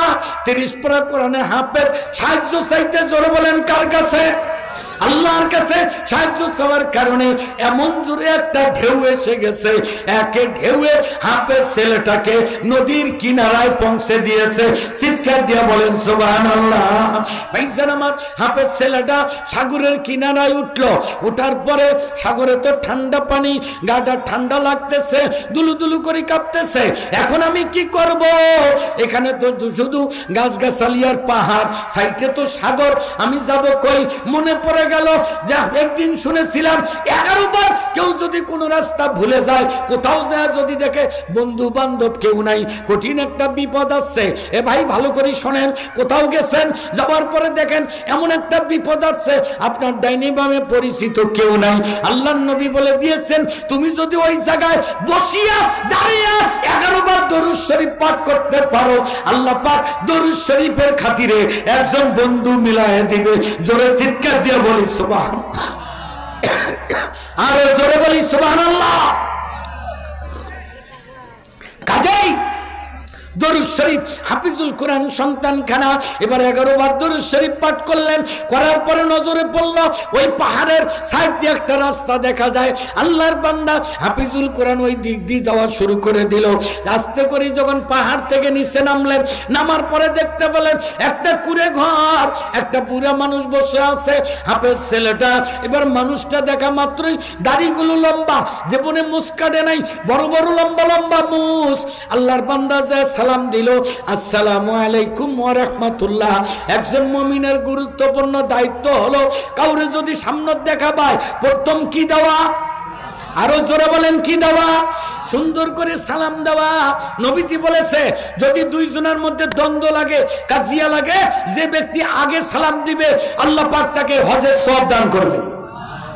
30 পারা কোরআনে হাফেজ সাহায্য চাইতে, জোরে বলেন কার কাছে? আল্লাহর কাছে সাহায্য চাওয়ার কারণে এমন জোরে একটা ঢেউ এসে গেছে, একে ঢেউয়ে হাফেজ ছেলেটাকে নদীর কিনারায় পৌঁছে দিয়েছে। চিৎকার দিয়ে বলেন সুবহানাল্লাহ। ভাইজান আমার, হাফেজ ছেলেটা সাগরের কিনারায় উঠলো, ওঠার পরে সাগরে তো ঠান্ডা পানি, গাটা ঠান্ডা লাগতেছে, দুলু দুলু করে কাঁপতেছে, এখন আমি কি করব? এখানে তো শুধু গাছগাছালি আর পাহাড়, সাইডে তো সাগর, আমি যাব কই? মনে পড়ে গেল যা একদিন শুনেছিলাম 11 বার কেউ যদি কোনো রাস্তা ভুলে যায়, কোথাও যায় যদি দেখে বন্ধু বান্ধব কেউ নাই, কঠিন একটা বিপদ আসছে। এ ভাই ভালো করে শোনেন, কোথাও গেছেন, যাওয়ার পরে দেখেন এমন একটা বিপদ আসছে, আপনার ডাইনি বামে পরিচিত কেউ নাই, আল্লাহর নবী বলে দিয়েছেন তুমি যদি ওই জায়গায় বসিয়া দাঁড়িয়ে 11 বার দরুদ শরীফ পাঠ করতে পারো, আল্লাহ পাক দরুদ শরীফের খাতিরে একজন বন্ধু মিলায়ে দিবে। জোরে চিৎকার দিয়ে বলি সুবহানাল্লাহ, আরে জোরে বলি সুবহানাল্লাহ। কাজেই দরুদ শরীফ হাফিজুল কোরআন সন্তান খানা এবার 11 বার দরুদ শরীফ পাঠ করলেন, করার পরে নজরে পড়ল ওই পাহাড়ের সাইড দিয়ে একটা রাস্তা দেখা যায়, আল্লাহর বান্দা হাফিজুল কোরআন ওই দিক দিয়ে যাওয়া শুরু করে দিল। রাস্তা করে যখন পাহাড় থেকে নিচে নামলেন, নামার পরে দেখতে পেলেন একটা কুড়ে ঘর, একটা বুড়া মানুষ বসে আছে। হাফেজ ছেলেটা এবার মানুষটা দেখা মাত্রই দাড়িগুলো লম্বা, জীবনে মুছ কাটে নাই, বড় বড় লম্বা লম্বা মুছ। আল্লাহর বান্দা যায় সালাম দিল, আসসালামু আলাইকুম ওয়া রাহমাতুল্লাহ। একজন মুমিনের গুরুত্বপূর্ণ দায়িত্ব হলো কাউরে যদি সামনে দেখা পায় প্রথম কি দেওয়া? আরো জোরে বলেন কি দেওয়া? সুন্দর করে সালাম দেওয়া। নবীজি বলেছে যদি দুইজনের মধ্যে দ্বন্দ্ব লাগে, কাজিয়া লাগে, যে ব্যক্তি আগে সালাম দিবে আল্লাহ পাক তাকে হজের সওয়াব দান করবে।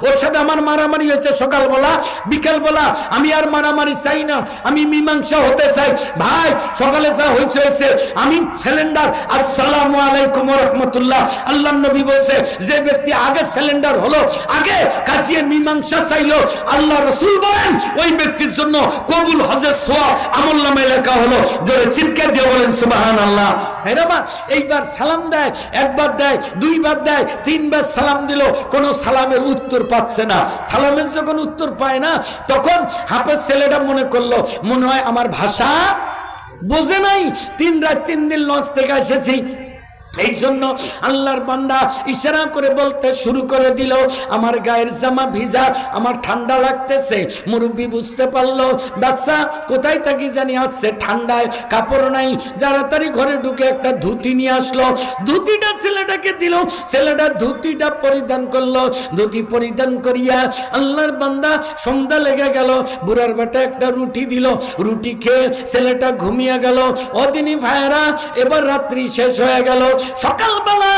ওর সাথে আমার মারামারি হয়েছে সকালবেলা, বিকালবেলা, আমি আর মারামারি চাই না, আমি মীমাংসা হতে চাই। ভাই সকালে যা হয়েছে, আমি সিলিন্ডার আসসালামু আলাইকুম ওয়া রাহমাতুল্লাহ। আল্লাহর নবী বলছে যে ব্যক্তি আগে সিলিন্ডার হলো, আগে কাজিয়ে মীমাংসা চাইলো, আল্লাহ রাসূল বলেন ওই ব্যক্তির জন্য কবুল হজের সওয়াব আমলনামায় লেখা হলো। জোরে চিৎকার দিয়ে বলেন সুবহানাল্লাহ। এরামা এইবার সালাম দেয়, একবার দেয়, দুইবার দেয়, তিনবার সালাম দিল, কোন সালামের উত্তর পাচ্ছে না। সালামের যখন উত্তর পায় না, তখন হাফেজ ছেলেটা মনে করলো মনে হয় আমার ভাষা বোঝে নাই, 3 রাত 3 দিন লঞ্চ থেকে এসেছি, এই জন্য আল্লাহর বান্দা ইশারা করে বলতে শুরু করে দিল আমার গায়ের জামা ভিজা, আমার ঠান্ডা লাগতেছে। মুরব্বী বুঝতে পারলো বাচ্চা কোথায় থাকি জানি আসছে, ঠান্ডায় কাপড় নাই, তাড়াতাড়ি ঘরে ঢুকে একটা ধুতি নিয়ে আসলো, ধুতিটা ছেলেটাকে দিল, ছেলেটা ধুতিটা পরিধান করলো, ধুতি পরিধান করিয়া আল্লাহর বান্দা সন্ধ্যা লেগে গেল, বুড়ার বেটা একটা রুটি দিল, রুটি খেয়ে ছেলেটা ঘুমিয়ে গেল। অদিনী ভাইরা এবার রাত্রি শেষ হয়ে গেল, সকালবেলা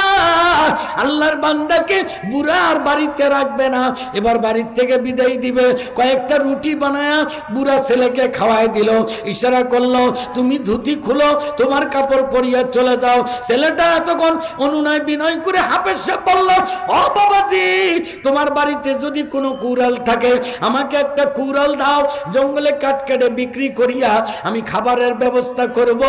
আল্লাহর বান্দাকে বুড়া আর বাড়িতে রাখবে না, এবার বাড়ির থেকে বিদায় দিবে, কয়েকটা রুটি বানায়া বুড়া ছেলেকে খাওয়াই দিল, ইশারা করলো তুমি ধুতি খুলো, তোমার কাপড় পরিয়া চলে যাও। ছেলেটা তখন অনুনয় বিনয় করে হাফেজ সাহেব বলল ও বাবাজি তোমার বাড়িতে যদি কোনো কুড়াল থাকে আমাকে একটা কুড়াল দাও, জঙ্গলে কাঠ কেটে বিক্রি করিয়া আমি খাবারের ব্যবস্থা করব।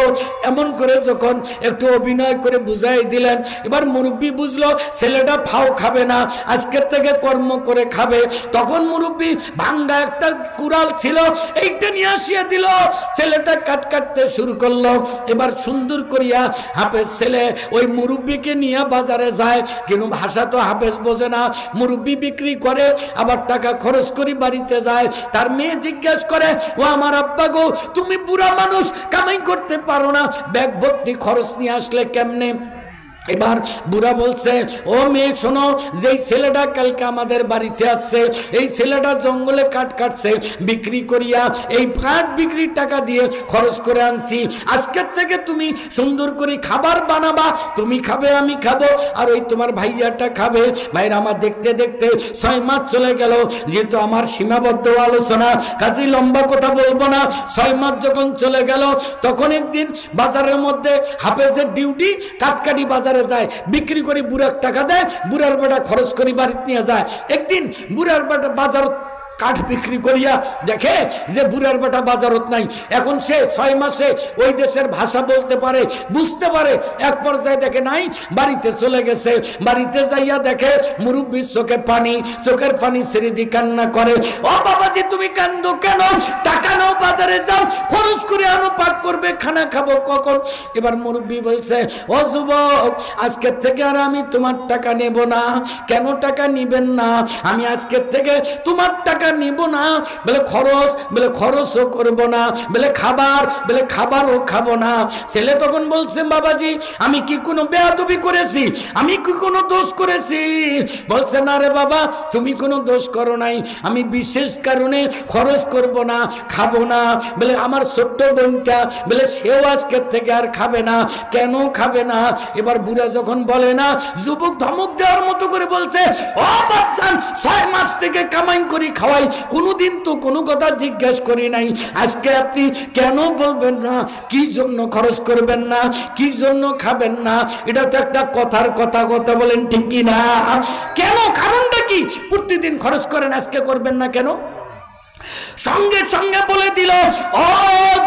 এমন করে যখন একটু অভিনয় করে বুঝা বুঝাই দিলেন। এবার মুরব্বী বুঝলো ছেলেটা ফাও খাবে না, আজকের থেকে কর্ম করে খাবে। তখন মুরব্বী ভাঙ্গা একটা কুড়াল ছিল, এইটা নিয়ে আসিয়া দিল। ছেলেটা কাটতে শুরু করলো। এবার সুন্দর করিয়া হাফেজ ছেলে ওই মুরব্বীকে নিয়ে বাজারে যায়, কিন্তু ভাষা তো হাফেজ বোঝে না। মুরব্বী বিক্রি করে, আবার টাকা খরচ করি বাড়িতে যায়। তার মেয়ে জিজ্ঞেস করে, ও আমার আব্বা গো, তুমি বুড়া মানুষ, কামাই করতে পারো না, ব্যাগ ভর্তি খরচ নিয়ে আসলে কেমনে? এবার বুড়া বলছে, ও মেয়ে শোনো, যেই ছেলেটা কালকে আমাদের বাড়িতে আসছে, এই ছেলেটা জঙ্গলে কাঠ কাটছে, বিক্রি করিয়া এই কাঠ বিক্রির টাকা দিয়ে খরচ করে আনছি। আজকের থেকে তুমি সুন্দর করে খাবার বানাবা, তুমি খাবে, আমি খাবো, আর ওই তোমার ভাইয়াটা খাবে। ভাইরা আমার দেখতে দেখতে 6 মাস চলে গেল। যেহেতু আমার সীমাবদ্ধ আলোচনা, কাজে লম্বা কথা বলবো না। 6 মাস যখন চলে গেল, তখন একদিন বাজারের মধ্যে হাফেজের ডিউটি, কাটকাটি বাজার যায়, বিক্রি করে বুড়ার টাকা দেয়, বুড়ার বেটা খরচ করে বাড়িতে নিয়ে যায়। একদিন বুড়ার বেটা বাজার কাঠ বিক্রি করিয়া দেখে যে বুড়ার বেটা বাজারত নাই। এখন সে 6 মাসে ওই দেশের ভাষা বলতে পারে, বুঝতে পারে। এক পর্যায়ে দেখে নাই, বাড়িতে চলে গেছে। বাড়িতে যাইয়া দেখে মুরব্বির চোখের পানি ছেড়ে দিয়ে কান্না করে, ও বাবাজি তুমি কান্দো কেন? টাকা নাও, বাজারে যাও, খরচ করে আনো, পাক করবে, খানা খাবো কখন? এবার মুরব্বি বলছে, ও যুবক, আজকের থেকে আর আমি তোমার টাকা নেব না। কেন টাকা নিবেন না? আমি আজকের থেকে তোমার টাকা নিব না। বলে খরচ, বলে খরচও করব না। বলে খাবার, বলে খাবারও খাবো না। ছেলে তখন বলছে, বাবাজি আমি কি কোনো বেয়াদবি করেছি? আমি কি কোনো দোষ করেছি? বলছে, না রে বাবা, তুমি কোনো দোষ করো নাই। আমি বিশেষ কারণে খরচ করব না, খাবো না। বলে আমার ছোট্ট বোনটা, বলে সেও আজকের থেকে আর খাবে না। কেন খাবে না? এবার বুড়া যখন বলে না, যুবক ধমক দেওয়ার মতো করে বলছে, ও বাচ্চান, 6 মাস থেকে কামাই করি খাওয়াই, কোনোদিন তো কোনো কথা জিজ্ঞেস করি নাই। আজকে আপনি কেন বলবেন না? কি জন্য খরচ করবেন না? কি জন্য খাবেন না? এটা তো একটা কথার কথা বলেন, ঠিক কি না? কেন? কারণটা কি? প্রতিদিন খরচ করেন, আজকে করবেন না কেন? সঙ্গে সঙ্গে বলে দিল, ও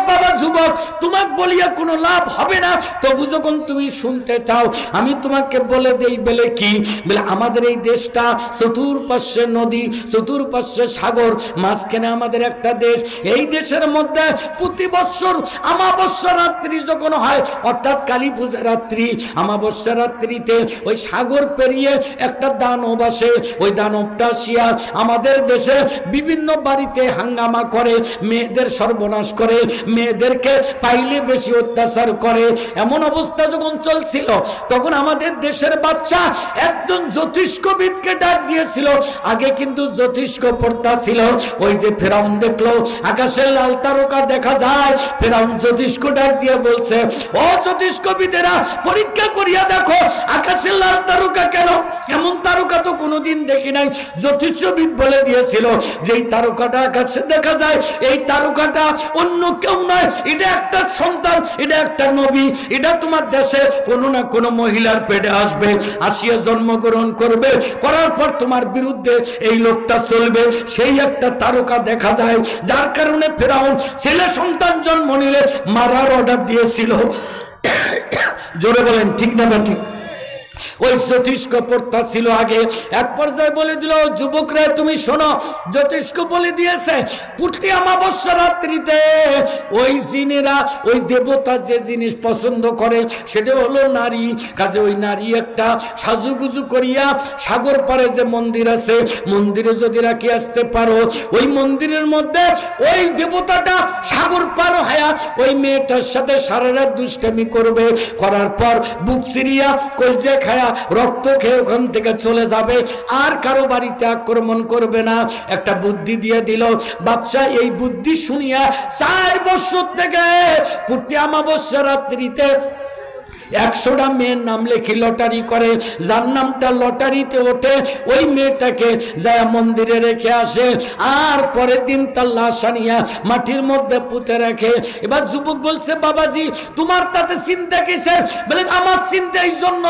বাবা যুবক, তোমাকে বলিয়া কোনো লাভ হবে না। তবু যখন তুমি শুনতে চাও, আমি তোমাকে বলে দেই। বলে কি? বলে আমাদের এই দেশটা চতুর্পাশ্বে নদী, চতুর্পাশ্বে সাগর, মাঝখানে আমাদের একটা দেশ। এই দেশের মধ্যে প্রতি বছর অমাবস্যা রাত্রি যখন হয়, অর্থাৎ কালী পূজা রাত্রি, অমাবস্যা রাত্রিতে ওই সাগর পেরিয়ে একটা দানব আসে। ওই দানবটা আসিয়া আমাদের দেশে বিভিন্ন বাড়িতে হাঙ্গামা করে, মেয়েদের সর্বনাশ করে, মেয়েদেরকে পাইলে বেশি অত্যাচার করে। এমন অবস্থা যখন চলছিল, তখন আমাদের দেশের বাচ্চা একজন জ্যোতিষ্কবিদকে ডাক দিয়েছিল। আগে কিন্তু জ্যোতিষ্ক পড়তা ছিল। ওই যে ফেরাউন দেখলো আকাশের লাল তারকা দেখা যায়, ফেরাউন জ্যোতিষ্ক ডাক দিয়ে বলছে, ও জ্যোতিষ্কবিদেরা, পরীক্ষা করিয়া দেখো আকাশের লাল তারকা কেন? এমন তারকা তো কোনোদিন দেখি নাই। জ্যোতিষবিদ বলে দিয়েছিল, যেই তারকাটা আকাশে দেখা যায়, এই তারকাটা অন্য কেউ নয়, এটা একটা সন্তান, এটা একটা নবী। এটা তোমার দেশে কোনো না কোনো মহিলার পেটে আসবে, আসিয়া জন্মগ্রহণ করবে, করার পর তোমার বিরুদ্ধে এই লোকটা চলবে। সেই একটা তারকা দেখা যায়, যার কারণে ফেরাউন ছেলে সন্তান জন্ম নিলে মারার অর্ডার দিয়েছিল। জোরে বলেন, ঠিক না বা ঠিক? ওই জ্যোতিষ্ক পড়তা ছিল আগে। এক পর্যায়ে বলে দিল, যুবকরা তুমি শোনো, জ্যোতিষ্ক বলে দিয়েছে প্রতি অমাবস্যা রাত্রিতে ওই জিনেরা, ওই দেবতা যে জিনিস পছন্দ করে সেটা হলো নারী। কাজে ওই নারী একটা সাজুগুজু করিয়া সাগর পারে যে মন্দির আছে, মন্দিরে যদি রাখি আসতে পারো, ওই মন্দিরের মধ্যে ওই দেবতাটা সাগর পার হয়া ওই মেয়েটার সাথে সারা রাত দুষ্টামি করবে, করার পর বুক সিরিয়া কলজে খায়া রক্ত খেয়ে ওখান থেকে চলে যাবে, আর কারো বাড়িতে আক্রমণ করবে না। একটা বুদ্ধি দিয়ে দিল। বাদশা এই বুদ্ধি শুনিয়া 4 বছর থেকে প্রতি অমাবস্যা রাত্রিতে 100টা মেয়ের নাম লেখি লটারি করে, যার নামটা লটারিতে ওঠে ওই মেয়েটাকে যায় মন্দিরে রেখে আসে, আর পরের দিন তার লাশ আনিয়া মাটির মধ্যে পুঁতে রাখে। এবার যুবক বলছে, বাবাজি তোমার তাতে চিন্তা কিসের? বলে আমার চিন্তা এই জন্য,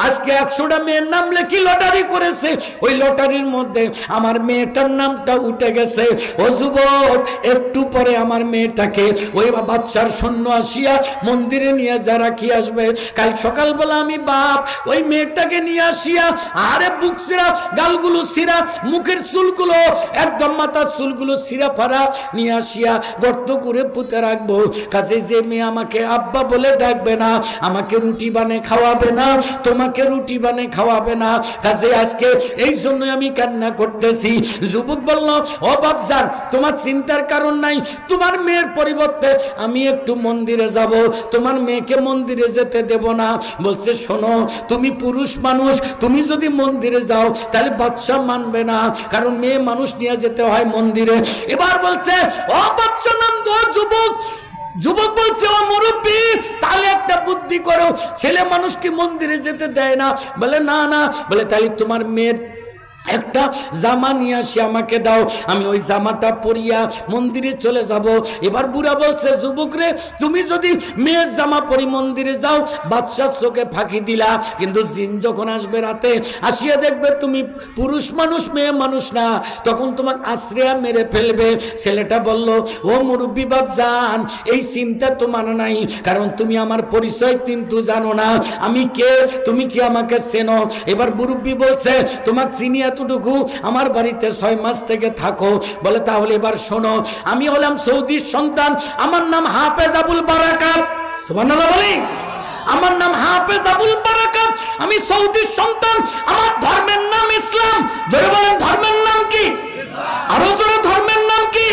আজকে 100টা মেয়ের নাম লেখি লটারি করেছে, ওই লটারির মধ্যে আমার মেয়েটার নামটা উঠে গেছে। ও যুবক, একটু পরে আমার মেয়েটাকে ওই বাচ্চার সৈন্য আসিয়া মন্দিরে নিয়ে যা রাখি আসবে, আসবে। কাল সকালবেলা আমি বাপ ওই মেয়েটাকে নিয়ে আসিয়া আরে বুক সিরা, গালগুলো সিরা, মুখের চুলগুলো একদম মাথার চুলগুলো সিরা ফারা নিয়ে আসিয়া গর্ত করে পুঁতে রাখবো। কাজে যে মেয়ে আমাকে আব্বা বলে ডাকবে না, আমাকে রুটি বানে খাওয়াবে না, তোমাকে রুটি বানে খাওয়াবে না, কাজে আজকে এই জন্য আমি কান্না করতেছি। যুবক বলল, ও বাপজান তোমার চিন্তার কারণ নাই, তোমার মেয়ের পরিবর্তে আমি একটু মন্দিরে যাব, তোমার মেয়েকে মন্দিরে যেতে দেব না। বলছে শোনো, তুমি পুরুষ মানুষ, তুমি যদি মন্দিরে যাও তাহলে বাচ্চা মানবে না, কারণ মেয়ে মানুষ নিয়ে যেতে হয় মন্দিরে। এবার বলছে, ও বাচ্চা নাম তো যুবক। যুবক বলছে, ও মুরব্বী তাহলে একটা বুদ্ধি করো, ছেলে মানুষ কি মন্দিরে যেতে দেয় না? বলে না না। বলে তাহলে তোমার মেয়ের একটা জামা নিয়ে আসি আমাকে দাও, আমি ওই জামাটা পরিয়া মন্দিরে চলে যাব। এবার বুড়া বলছে, যুবক রে তুমি যদি মেয়ের জামা পরি মন্দিরে যাও বাদশার চোখে ফাঁকি দিলা, কিন্তু জিন যখন আসবে রাতে আসিয়া দেখবে তুমি পুরুষ মানুষ মেয়ে মানুষ না, তখন তোমার আশ্রয়া মেরে ফেলবে। ছেলেটা বলল, ও মুরব্বী বাপ যান, এই চিন্তা তোমার নাই, কারণ তুমি আমার পরিচয় কিন্তু জানো না, আমি কে, তুমি কি আমাকে চেনো? এবার মুরব্বী বলছে, তোমাকে চিনি এতটুকু, আমার বাড়িতে 6 মাস থেকে থাকো। বলে তাহলে এবার শোনো, আমি হলাম সৌদির সন্তান, আমার নাম হাফেজ আবুল বারাকাত। সুবহানাল্লাহ বলি, আমার নাম হাফেজ আবুল বারাকাত, আমি সৌদির সন্তান, আমার ধর্মের নাম ইসলাম। জোরে বলেন ধর্মের নাম কি? আরো জোরে ধর্মের নাম কি?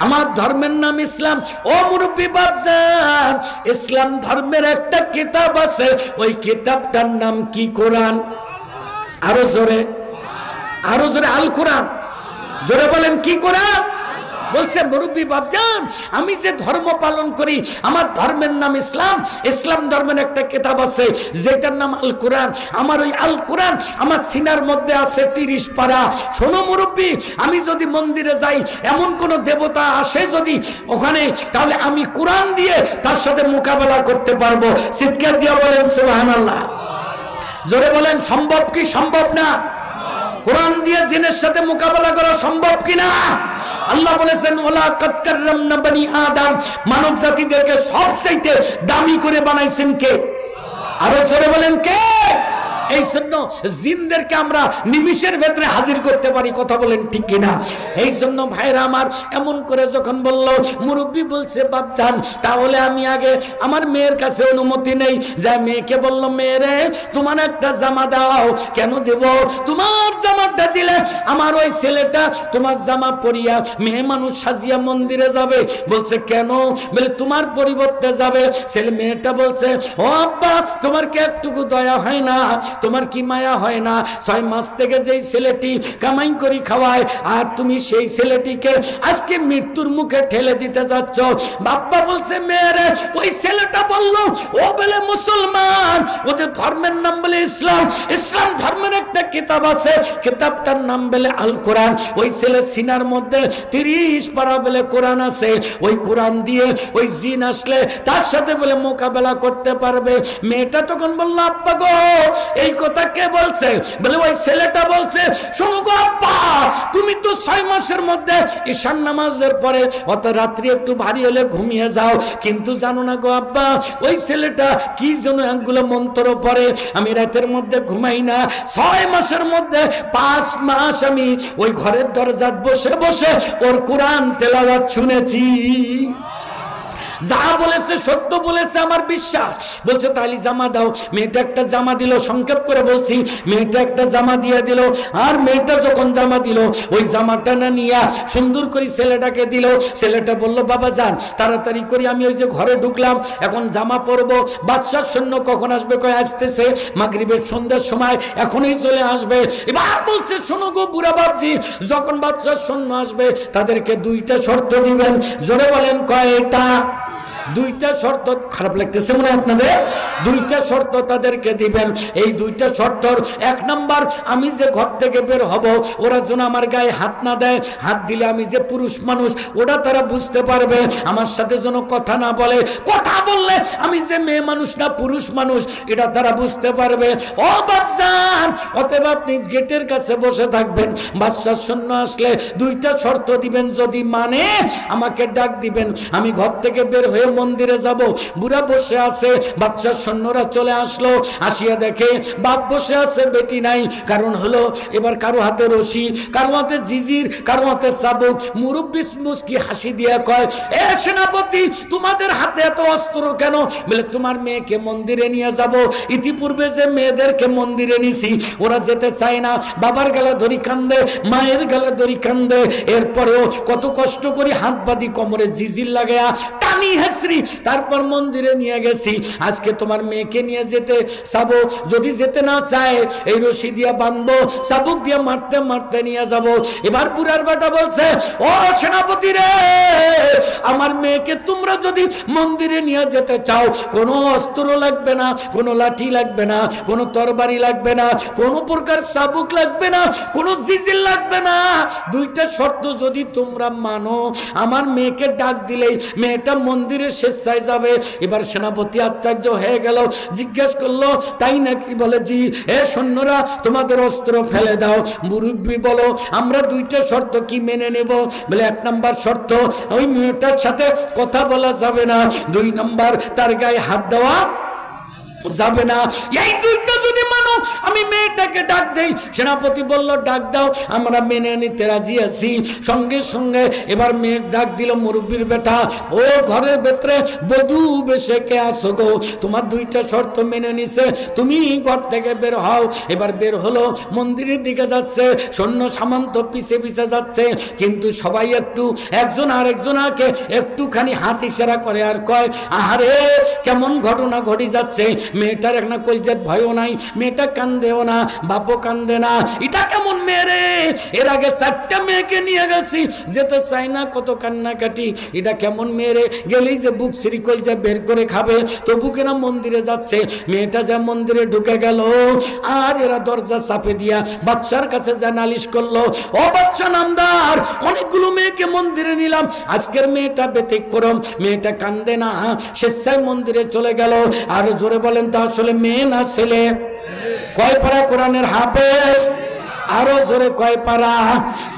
আমার ধর্মের নাম ইসলাম। ও মুরব্বী বাপজান, ইসলাম ধর্মের একটা কিতাব আছে, ওই কিতাবটার নাম কি? কোরআন। আরো জোরে, আরো জোরে, আল কোরআন। জোরে বলেন কি কোরআন? বলছে মুরব্বী বাপজান, আমি যে ধর্ম পালন করি আমার ধর্মের নাম ইসলাম, ইসলাম ধর্মের একটা কিতাব আছে যেটার নাম আল কোরআন, আমার ওই আল কোরআন আমার সিনার মধ্যে আছে 30 পারা। শোনো মুরব্বী, আমি যদি মন্দিরে যাই এমন কোন দেবতা আসে যদি ওখানে, তাহলে আমি কোরআন দিয়ে তার সাথে মোকাবেলা করতে পারবো। চিৎকার দিয়ে বলেন সুবহানাল্লাহ। জোরে বলেন সম্ভব কি সম্ভব না? কোরআন দিয়ে জিনের সাথে মোকাবেলা করা সম্ভব কিনা? আল্লাহ বলেছেন, ওয়ালা কাদ কাররামনা বনি আদম, মানব জাতিদেরকে সবচেয়ে দামি করে বানাইছেন কে? আরো জোরে বলেন কে? এই জন্য জিনদেরকে আমরা নিমিষের ভেতরে হাজির করতে পারি। কথা বলেন ঠিক কিনা? এই জন্য ভাইরা আমার এমন করে যখন বলল, মুরব্বী বলছে বাপজান তাহলে আমি আগে আমার মেয়ের কাছে অনুমতি নেই। যা মেয়েকে বলল, মেয়েরে তোমার একটা জামা দাও। কেন দেব? তোমার জামাটা দিলে আমার ওই ছেলেটা তোমার জামা পরিয়া মেয়ে মানুষ সাজিয়া মন্দিরে যাবে। বলছে কেন? বলে তোমার পরিবর্তে যাবে। ছেলে মেয়েটা বলছে, ও আব্বা তোমার কি একটুকু দয়া হয় না? তোমার কি মায়া হয় না? 6 মাস থেকে যেই ছেলেটি কামাই করি খাওয়ায়, আর তুমি সেই ছেলেটিকে আজকে মৃত্যুর মুখে ঠেলে দিতে যাচ্ছ। বাপ্পা বলছে, মেয়েরে ওই ছেলেটা বলল ও বলে মুসলমান, ওদের ধর্মের নাম বলে ইসলাম, ইসলাম ধর্মের একটা কিতাব আছে, কিতাবটার নাম বলে আল কোরআন। ওই ছেলে সিনার মধ্যে 30 পারা বলে কোরআন আছে, ওই কোরআন দিয়ে ওই জিন আসলে তার সাথে বলে মোকাবেলা করতে পারবে। মেয়েটা তখন বলল, আব্বা গো এই কথা কে বলছে? বলে ওই ছেলেটা বলছে। শোনো গো আব্বা, তুমি তো 6 মাসের মধ্যে ঈশান নামাজের পরে অত রাত্রি একটু ভারী হলে ঘুমিয়ে যাও, কিন্তু জানো না গো আব্বা ওই ছেলেটা কি যেন একগুলো মন্ত্র পড়ে, আমি রাতের মধ্যে ঘুমাই না। 6 মাসের মধ্যে 5 মাস আমি ওই ঘরের দরজায় বসে বসে ওর কোরআন তেলাওয়াত শুনেছি। যা বলেছে সত্য বলেছে, আমার বিশ্বাস। বলছে তাহলে জামা দাও। মেয়েটা একটা জামা দিল, সংক্ষেপ করে বলছি, মেয়েটা একটা জামা দিয়ে দিল। আর মেয়েটা যখন জামা দিল ওই জামাটা না নিয়া সুন্দর করে ছেলেটাকে দিল। ছেলেটা বলল, বাবা যান তাড়াতাড়ি করি, আমি ওই যে ঘরে ঢুকলাম, এখন জামা পরবো। বাদশার সৈন্য কখন আসবে? কয় আসতেছে মাগরিবের সন্ধ্যার সময়, এখনই চলে আসবে। এবার বলছে, শোনো গো বুড়া বাপজি, যখন বাদশার সৈন্য আসবে তাদেরকে 2টা শর্ত দিবেন। জোরে বলেন কয়টা? 2টা শর্ত। খারাপ লাগতেছে মনে হয় আপনাদের? 2টা শর্ত তাদেরকে দিবেন। এই 2টা শর্তর 1 নাম্বার, আমি যে ঘর থেকে বের হব ওরা যেন আমার গায়ে হাত না দেয়। হাত দিলে আমি যে পুরুষ মানুষ ওরা তারা বুঝতে পারবে। আমার সাথে যেন কথা না বলে, কথা বললে আমি যে মেয়ে মানুষ না পুরুষ মানুষ এটা তারা বুঝতে পারবে। ও বাদশাহ, অতএব আপনি গেটের কাছে বসে থাকবেন, বাদশার সৈন্য আসলে 2টা শর্ত দিবেন, যদি মানে আমাকে ডাক দিবেন। আমি ঘর থেকে বের হয়ে মন্দিরে যাব। বুড়া বসে আছে, বাচ্চার সৈন্যরা চলে আসলো, আসিয়া দেখে বাপ বসে আছে, বেটি নাই। কারণ হলো এবার কারো হাতে রশি, কারো হাতে জিজির, কারো হাতে চাবুক। মুরব্বি মুস্কি হাসি দিয়া কয়, এ সেনাপতি, তোমাদের হাতে এত অস্ত্র কেন? বলে তোমার মেয়েকে মন্দিরে নিয়ে যাব। ইতিপূর্বে যে মেয়েদেরকে মন্দিরে নিছি ওরা যেতে চায় না, বাবার গালে ধরি কান্দে, মায়ের গালে ধরি কান্দে। এরপরেও কত কষ্ট করি হাত বাঁধি, কোমরে জিজির লাগায়া টানি হেসরি, তারপর মন্দিরে নিয়ে গেছি। আজকে তোমার মেয়েকে নিয়ে যেতে চাবো, যদি যেতে না চায় এই রশি দিয়া বাঁধবো, চাবুক দিয়া মারতে মারতে নিয়ে যাব। এবার বুড়ার বেটা বলছে, ও সেনাপতি রে, আমার মেয়েকে তোমরা যদি মন্দিরে নিয়ে যেতে চাও, কোনো অস্ত্র লাগবে না, কোনো লাঠি লাগবে না, কোনো তরবারি লাগবে না, কোনো প্রকার চাবুক লাগবে না, কোনো জিজিল লাগবে না। দুইটা শর্ত যদি তোমরা মানো, আমার মেয়েকে ডাক দিলেই মেয়েটা মন্দিরে স্বেচ্ছায় যাবে। এবার সেনাপতি আশ্চর্য হয়ে গেল, জিজ্ঞেস করলো, তাই নাকি? বলে জি। এ সৈন্যরা তোমাদের অস্ত্র ফেলে দাও। মুরব্বি বলো, আমরা দুইটা শর্ত কি মেনে নেব? বলে এক নাম্বার শর্ত, ওই মেয়েটার সাথে কথা বলা যাবে না। দুই নাম্বার, তার গায়ে হাত দেওয়া যাবে না। এই দুইটা যদি মানো আমি মেয়েটাকে ডাক দেই। সেনাপতি বলল, ডাক দাও, আমরা মেনে নিতে রাজি আছি। সঙ্গে সঙ্গে এবার মেয়ের ডাক দিল মুরব্বির বেটা, ও ঘরের ভেতরে বধূ বেশে কে আসো গো, তোমার দুইটা শর্ত মেনে নিছে, তুমি ঘর থেকে বের হও। এবার বের হলো, মন্দিরের দিকে যাচ্ছে, সৈন্য সামন্ত পিছে পিছে যাচ্ছে। কিন্তু সবাই একটু একজন আরেকজনকে একটুখানি হাত ইশারা করে আর কয়, আহারে কেমন ঘটনা ঘটে যাচ্ছে। মেয়েটার একটা কলজাত ভয়ও নাই, মেয়েটা কান্দেও না, বাপও কান্দে না। এটা কেমন মেয়ে রে? এর আগে 4টা মেয়েকে নিয়ে গেছি, যেতে চাই না, কত কান্নাকাটি। এটা কেমন মেয়ে রে? গেলেই যে বুক সিরি কলজা বের করে খাবে, তবু কেনা মন্দিরে যাচ্ছে। মেয়েটা যা মন্দিরে ঢুকে গেল, আর এরা দরজা চাপে দিয়া বাচ্চার কাছে যা নালিশ করলো, ও বাচ্চা নামদার, অনেকগুলো মেয়েকে মন্দিরে নিলাম, আজকের মেয়েটা ব্যতিক্রম, মেয়েটা কান্দে না, স্বেচ্ছায় মন্দিরে চলে গেল। আর জোরে বলেন তো, আসলে মেয়ে না ছেলে? কয় পারা কোরআনের হাফেজ? আরো জোরে কয় পারা?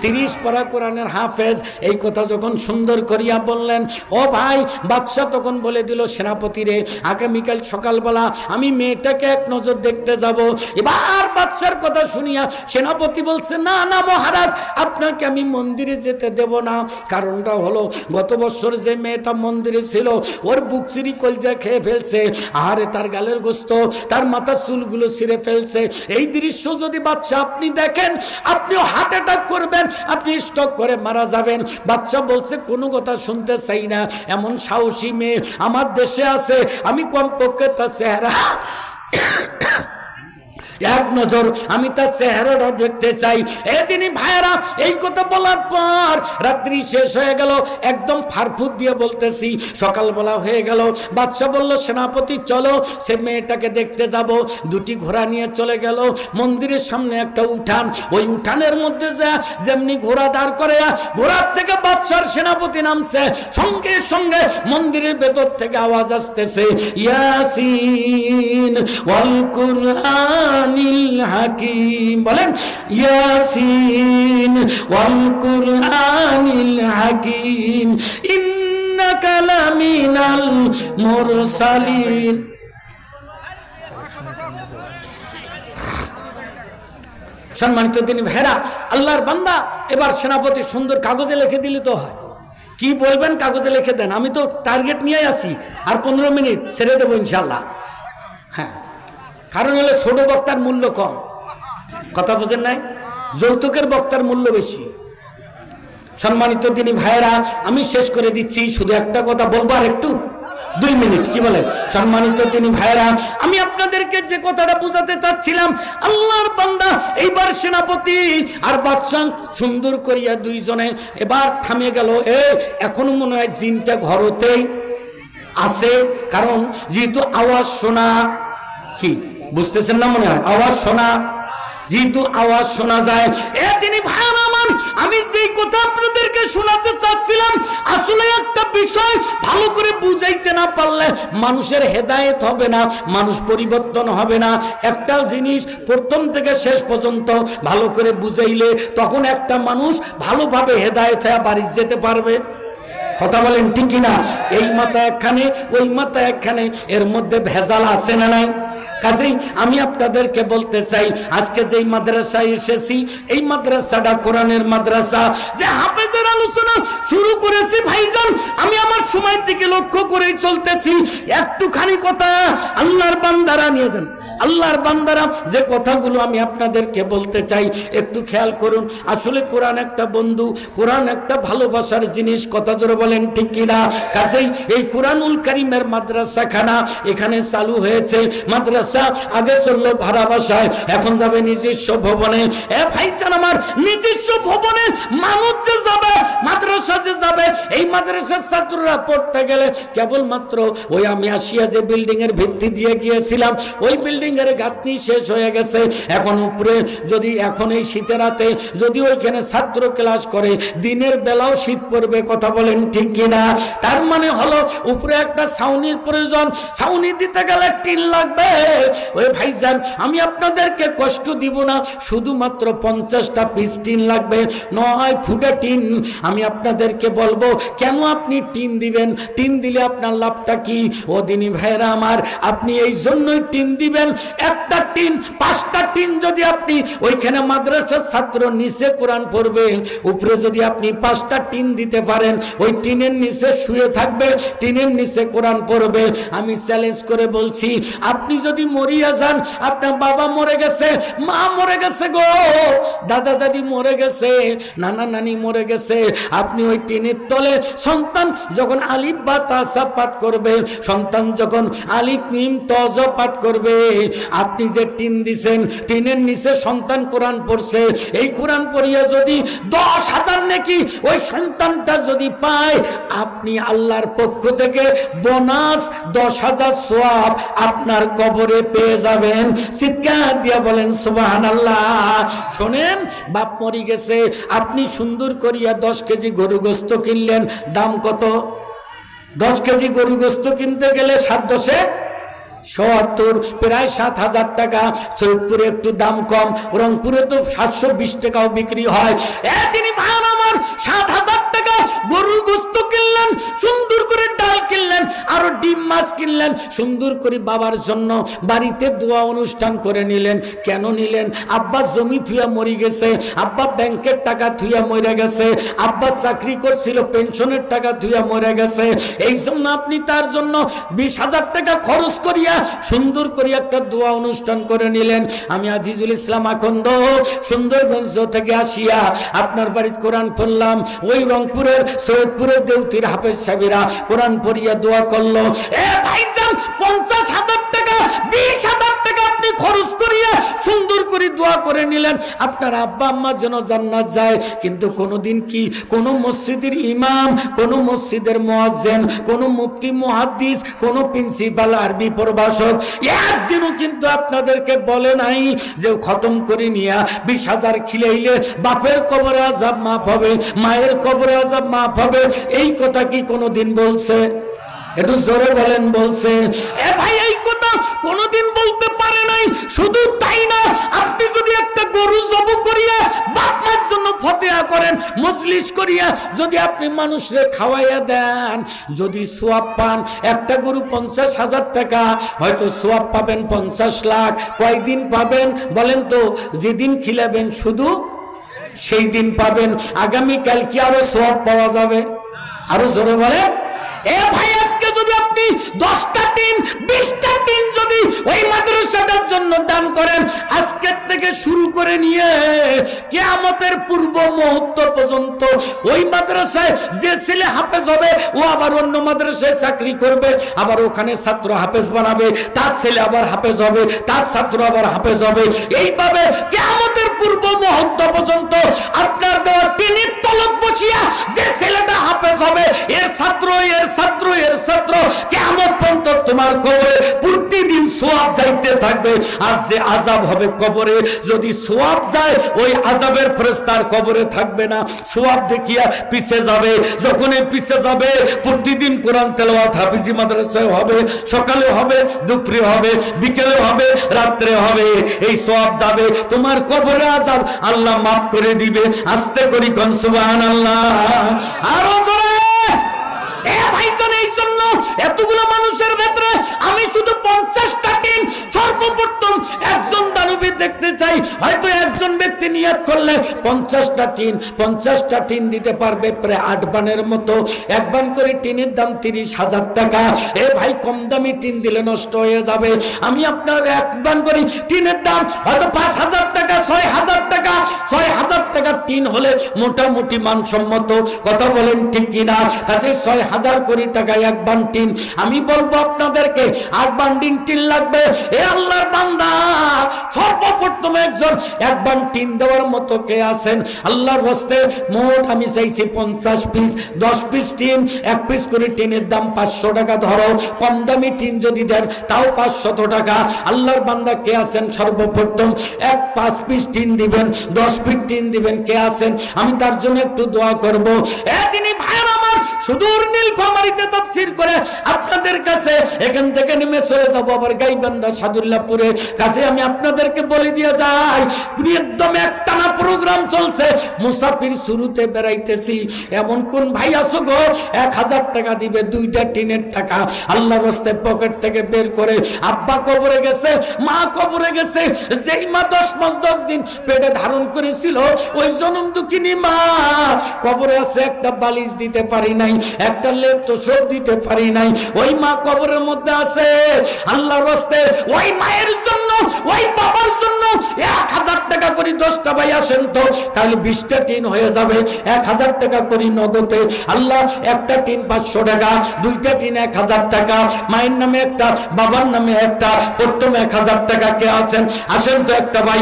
30 পারা কোরআনের হাফেজ। এই কথা যখন সুন্দর করিয়া বললেন, ও ভাই, বাদশা তখন বলে দিল, সেনাপতি রে, আগামীকাল সকালবেলা আমি মেয়েটাকে এক নজর দেখতে যাব। এবার বাদশার কথা শুনিয়া সেনাপতি বলছে, না না মহারাজ, আপনাকে আমি মন্দিরে যেতে দেব না। কারণটা হলো, গত বছর যে মেয়েটা মন্দিরে ছিল, ওর বুক চিরি কলজা খেয়ে ফেলছে, আরে তার গালের গোস্ত, তার মাথার চুলগুলো ছিঁড়ে ফেলছে। এই দৃশ্য যদি বাদশা আপনি দেখেন, আপনিও হার্ট অ্যাটাক করবেন, আপনি স্ট্রোক করে মারা যাবেন। বাচ্চা বলছে, কোনো কথা শুনতে চাই না, এমন সাহসী মেয়ে আমার দেশে আছে, আমি কমপক্ষে তার চেহারা এক নজর আমি তার চেহারাটা দেখতে চাই। এদিনই ভাইয়েরা, এই কথা বলার পর রাত্রি শেষ হয়ে গেল, একদম ফারফুট দিয়ে বলতেছি, সকালবেলা হয়ে গেল। বাদশা বলল, সেনাপতি চলো, সে মেয়েটাকে দেখতে যাব। দুটি ঘোড়া নিয়ে চলে গেল। মন্দিরের সামনে একটা উঠান, ওই উঠানের মধ্যে যা যেমনি ঘোড়া দাঁড় করে, ঘোড়ার থেকে বাদশার সেনাপতি নামছে। সঙ্গে সঙ্গে মন্দিরের ভেতর থেকে আওয়াজ আসতেছে, ইয়াসিন ওয়াল কুরআন হাকিম। বলেন, ইয়াসিন ওয়াল কুরআনিল হাকিম ইন্নাকা লামিনাল মুরসালিন। সম্মানিত দিনী ভাইরা, আল্লাহর বান্দা, এবার সেনাপতি সুন্দর কাগজে লিখে দিলে তো হয়। কি বলবেন কাগজে লিখে দেন, আমি তো টার্গেট নিয়ে আসি, আর 15 মিনিট ছেড়ে দেবো ইনশাল্লাহ। হ্যাঁ, কারণ হলে ছোট বক্তার মূল্য কম, কথা বোঝেন নাই? যৌতুকের বক্তার মূল্য বেশি। সম্মানিত দিনী ভাইয়েরা, আমি শেষ করে দিচ্ছি, শুধু একটা কথা বলবো, আর একটু 2 মিনিট, কি বলেন? সম্মানিত দিনী ভাইয়েরা, আমি আপনাদেরকে যে কথাটা বোঝাতে চাচ্ছিলাম, আল্লাহর বান্দা এইবার সেনাপতি আর বাদশা সুন্দর করিয়া দুইজনে এবার থামে গেল। এখনো মনে হয় জিনটা ঘরতেই আছে, কারণ যেহেতু আওয়াজ শোনা, কি বুঝতেছেন না? মনে হয় আওয়াজ শোনা, যেহেতু আওয়াজ শোনা যায়। তিনি ভাই আমার, আমি যেই কথা আপনাদেরকে শোনাতে চাচ্ছিলাম, আসলে একটা বিষয় ভালো করে বুঝাইতে না পারলে মানুষের হেদায়েত হবে না, মানুষ পরিবর্তন হবে না। একটা জিনিস প্রথম থেকে শেষ পর্যন্ত ভালো করে বুঝাইলে তখন একটা মানুষ ভালোভাবে হেদায়েত হয়ে বাড়ি যেতে পারবে। কথা বলেন ঠিক কিনা? এই মাথা একখানে, ওই মাথা একখানে, এর মধ্যে ভেজাল আছে না নাই? কাজেই আমি আপনাদেরকে বলতে চাই, আজকে যেই মাদ্রাসায় এসেছি, এই মাদ্রাসাটা কোরআনের মাদ্রাসা। যে হাফেজের আলোচনা শুরু করেছি ভাইজান, আমি আমার সময়ের দিকে লক্ষ্য করেই চলতেছি। একটুখানি কথা আল্লাহর বান্দারা নিয়ে যান, আল্লাহর বান্দারা যে কথাগুলো আমি আপনাদেরকে বলতে চাই একটু খেয়াল করুন। আসলে কোরআন একটা বন্ধু, কোরআন একটা ভালোবাসার জিনিস, কথা জোরে বলেন ঠিক কিনা? কাজেই এই কোরআনুল কারীমের মাদ্রাসাখানা এখানে চালু হয়েছে। মাদ্রাসা আগে চললো ভাড়া বাসায়, এখন যাবে নিজস্ব ভবনে। এ ভাইজান আমার, নিজস্ব ভবনে মানুষ যে যাবে, মাদ্রাসা যে যাবে, এই মাদ্রাসার ছাত্ররা পড়তে গেলে কেবলমাত্র ওই আমি আসিয়া যে বিল্ডিং এর ভিত্তি দিয়ে গিয়েছিলাম, ওই বিল্ডিং এর গাঁথনি শেষ হয়ে গেছে। এখন উপরে যদি এখন এই শীতের রাতে যদি ওইখানে ছাত্র ক্লাস করে, দিনের বেলাও শীত পড়বে, কথা বলেন ঠিক কিনা? তার মানে হলো উপরে একটা ছাউনির প্রয়োজন, ছাউনি দিতে গেলে টিন লাগবে। ওই ভাইজান আমি আপনাদেরকে কষ্ট দিব না, শুধুমাত্র 50টা পিস টিন লাগবে, 9 ফুটে টিন। আমি আপনাদেরকে বলবো কেন আপনি টিন দিবেন, টিন দিলে আপনার লাভটা কি? ও দিনী ভাইরা আমার, আপনি এই জন্যই টিন দিবেন। একটা টিন, 5টা টিন যদি আপনি ওইখানে মাদ্রাসার ছাত্র নিচে কোরআন পড়বে, উপরে যদি আপনি 5টা টিন দিতে পারেন, ওই টিনের নিচে শুয়ে থাকবে, টিনের নিচে কোরআন পড়বে। আমি চ্যালেঞ্জ করে বলছি, আপনি যদি মরিয়া যান, আপনার বাবা মরে গেছে, মা মরে গেছে গো, দাদা দাদি মরে গেছে, নানা নানি মরে গেছে, আপনি ওই টিনের তলে সন্তান যখন আলিফ বা তাসা পাঠ করবে, সন্তান যখন আলিফ মিম তজ পাঠ করবে, আপনি যে টিন দিছেন, টিনের নিচে সন্তান কোরআন পড়ছে, এই কোরআন পড়িয়া যদি 10,000 নেকি ওই সন্তানটা যদি পায়, আপনি আল্লাহর পক্ষ থেকে বোনাস 10,000 সওয়াব আপনার কবরে পেয়ে যাবেন। চিৎকার দিয়া বলেন সুবহানাল্লাহ। শোনেন, বাপ মরি গেছে, আপনি সুন্দর করিয়া 10 কেজি গরু গোস্ত কিনলেন, দাম কত? 10 কেজি গরু গোস্ত কিনতে গেলে 7-10 ৭০, প্রায় 7,000 টাকা। সৈয়দপুরে একটু দাম কম, রংপুরে তো 720 টাকাও বিক্রি হয়। তিনি ভাই আমার 7,000 টাকা গরুর গোস্ত কিনলেন, সুন্দর করে ডাল কিনলেন, আরো ডিম মাছ কিনলেন, সুন্দর করে বাবার জন্য বাড়িতে দোয়া অনুষ্ঠান করে নিলেন। কেন নিলেন? আব্বা জমি থুয়া মরে গেছে, আব্বা ব্যাংকের টাকা থুয়া মরে গেছে, আব্বা চাকরি করছিল পেনশনের টাকা থুয়া মরে গেছে। এই জন্য আপনি তার জন্য 20,000 টাকা খরচ করিয়া সুন্দর করে একটা দোয়া অনুষ্ঠান করে নিলেন। আমি আজিজুল ইসলাম আখন্দ সুন্দরগঞ্জ থেকে আসিয়া আপনার বাড়িতে কোরআন পড়লাম, ওই রংপুরের সৈয়দপুরের দেউতির হাফেজ সাহেবেরা কোরআন পড়িয়া দোয়া করলো। এ ভাইজান, 50,000 টাকা 20,000 টাকা আপনি খরচ করিয়া সুন্দর করে দোয়া করে নিলেন, আপনার আব্বা আম্মা যেন জান্নাত যায়। কিন্তু কোনোদিন কি কোন মসজিদের ইমাম, কোন মসজিদের মুয়াজ্জিন, কোন মুফতি মুহাদ্দিস, কোন প্রিন্সিপাল আরবি প্রভাষক একদিনও কিন্তু আপনাদেরকে বলে নাই যে খতম করে নিয়া 20,000 খিলাইলে বাপের কবরে আযাব মাফ হবে, মায়ের কবরে আযাব মাফ হবে? এই কথা কি কোনোদিন বলছে? একটু জোরে বলেন, বলছে? এ ভাই, এই কথা কোনোদিন বলতে পারে নাই। শুধু তাই না, আপনি যদি একটা গরু জবাই করিয়া বাপ মার জন্য ফতেয়া করেন, মজলিস করিয়া যদি আপনি মানুষরে খাওয়াইয়া দেন, যদি সওয়াব পান, একটা গরু 50,000 টাকা, হয়তো সওয়াব পাবেন 50 লাখ। কয়দিন পাবেন বলেন তো? যেদিন খিলাবেন শুধু সেই দিন পাবেন। আগামীকাল কি আরো সওয়াব পাওয়া যাবে? আরো জোরে বলেন। এ ভাই, আজকে যদি আপনি 10টা টিন 20টা টিন যদি ওই মাদ্রাসাটার জন্য দান করেন, আজকের থেকে শুরু করে নিয়ে কিয়ামতের পূর্ব মুহূর্ত পর্যন্ত ওই মাদ্রাসায় যে ছেলে হাফেজ হবে, ও আবার অন্য মাদ্রাসায় চাকরি করবে, আবার ওখানে ছাত্র হাফেজ বানাবে, তার ছেলে আবার হাফেজ হবে, তার ছাত্র আবার হাফেজ হবে। এইভাবে কিয়ামতের পূর্ব মুহূর্ত পর্যন্ত আপনার দেওয়া টিনের তলব বসিয়া যে ছেলেটা হাফেজ হবে, এর ছাত্র, এর ছাত্র, এর ছাত্র, কিয়ামত পর্যন্ত তোমার কবরে প্রতিদিন সওয়াব যাইতে থাকবে। আর যে আযাব হবে কবরে, যদি সওয়াব যায়, ওই আযাবের ফেরেশতার কবরে থাকবে না, সওয়াব দেখিয়া পিছে যাবে। যখনই পিছে যাবে, প্রতিদিন কোরআন তেলাওয়াত হাফিজি মাদ্রাসায় হবে, সকালে হবে, দুপুরে হবে, বিকেলে হবে, রাত্রে হবে। এই সওয়াব যাবে, তোমার কবরে আযাব আল্লাহ মাফ করে দিবে। আস্তে করি কোন সুবহানাল্লাহ। আরো জোরে মানুষের ভেতরে আমি শুধু 50টা টিন সর্বপ্রথম একজন দানবী দেখতে চাই। হয়তো একজন ব্যক্তি নিয়ত করলে 50টা টিন দিতে পারবে, প্রায় 8 বানের মতো। 1 বান করে টিনের দাম 30,000 টাকা। এ ভাই, কম দামি টিন দিলে নষ্ট হয়ে যাবে। আমি আপনার 1 বান করে টিনের দাম হয়তো 5,000 টাকা, 6,000 টাকা। 6,000 টাকার টিন হলে মোটামুটি মানসম্মত, কথা বলেন ঠিক কিনা? কাজে 6,000 কোটি টাকা 1 বান টিন। আমি বলবো আপনাদেরকে 8 বান টিন লাগবে। এ আল্লাহর বান্দা, সর্বপ্রথম একজন 1 বান টিন দেওয়ার মতো কে আছেন? আল্লাহর হস্তে মোট আমি চাইছি 50 পিস, 10 পিস টিন। 1 পিস করে টিনের দাম 500 টাকা ধরো। কম দামি টিন যদি দেন তাও 500 টাকা। আল্লাহর বান্দা কে আছেন সর্বপ্রথম 5 পিস টিন দিবেন, 10 পিস টিন দিবেন? কে আছেন? আমি তার জন্য একটু দোয়া করব। তিনি ভাইয়ের আমার সুদূর নীলফামারীতে তাফসীর করে আপনাদের কাছে এখান থেকে নেমে চলে যাব আবার গাইবান্ধা সাদুল্লাহপুরে। কাছে আমি আপনাদেরকে বলে দিয়ে যাই, একদম একটানা প্রোগ্রাম চলছে। মুসাফির শুরুতে বেড়াইতেছি, এমন কোন ভাই আছো গো 1,000 টাকা দিবে 2টা টিনের টাকা আল্লাহর রাস্তায় পকেট থেকে বের করে? আব্বা কবরে গেছে, মা কবরে গেছে। যেই মা 10 মাস 10 দিন পেটে ধারণ করেছিল, ওই জনম দুঃখিনী মা কবরে আছে। একটা বালিশ দিতে পারি নাই, একটা লেপ তো সব দিতে পারি নাই। ওই মা কবরের মধ্যে আছে। আল্লাহর রাস্তায় ওই মায়ের জন্য, ওই বাবার জন্য 1,000 টাকা করে 10টা ভাই আসেন তো, তাহলে 20টা টিন হয়ে যাবে। 1,000 টাকা করে নগদে। আল্লাহ, একটা টিন 500 টাকা, 2টা টিন 1,000 টাকা। মায়ের নামে একটা, বাবার নামে একটা, প্রথম 1,000 টাকা। কে আছেন? আসেন তো একটা ভাই।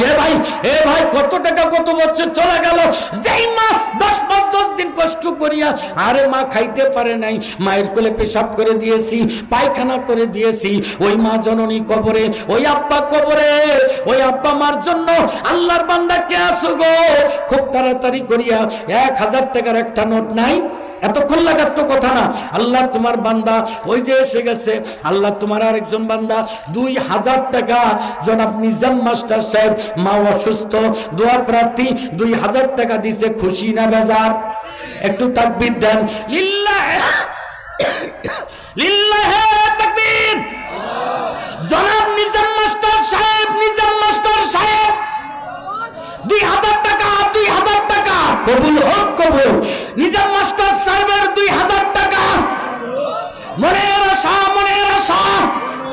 এ ভাই কত টাকা কত বছর চলে গেল। যেই মা 10 মাস 10 দিন কষ্ট করিয়া, আরে মা খাইতে পারে নাই, মায়ের কোলে পেশাব করে দিয়েছি, পায়খানা করে দিয়েছি। ওই মা জননী কবরে, ওই আব্বা কবরে। ওই আব্বা মার জন্য আল্লাহর বান্দা কে আসো গো? খুব তাড়াতাড়ি করিয়া 1,000 টাকার একটা নোট নাই, এতক্ষণ লাগার তো কথা না। আল্লাহ তোমার বান্দা ওই যে এসে গেছে। আল্লাহ তোমার আরেকজন বান্দা 2,000 টাকা জনাব নিজাম মাস্টার সাহেব, মা অসুস্থ, দোয়া প্রার্থী, 2,000 টাকা দিছে। খুশি না বেজার? একটু তাকবীর দেন। লিল্লাহি লিল্লাহি তাকবীর। জনাব নিজাম মাস্টার সাহেব, নিজাম মাস্টার সাহেব 2,000 টাকা, 2,000 টাকা কবুল হোক, কবুল। নিজাম মাস্টার সাহেবের 2,000 টাকা মনের আশা, মনের আশা।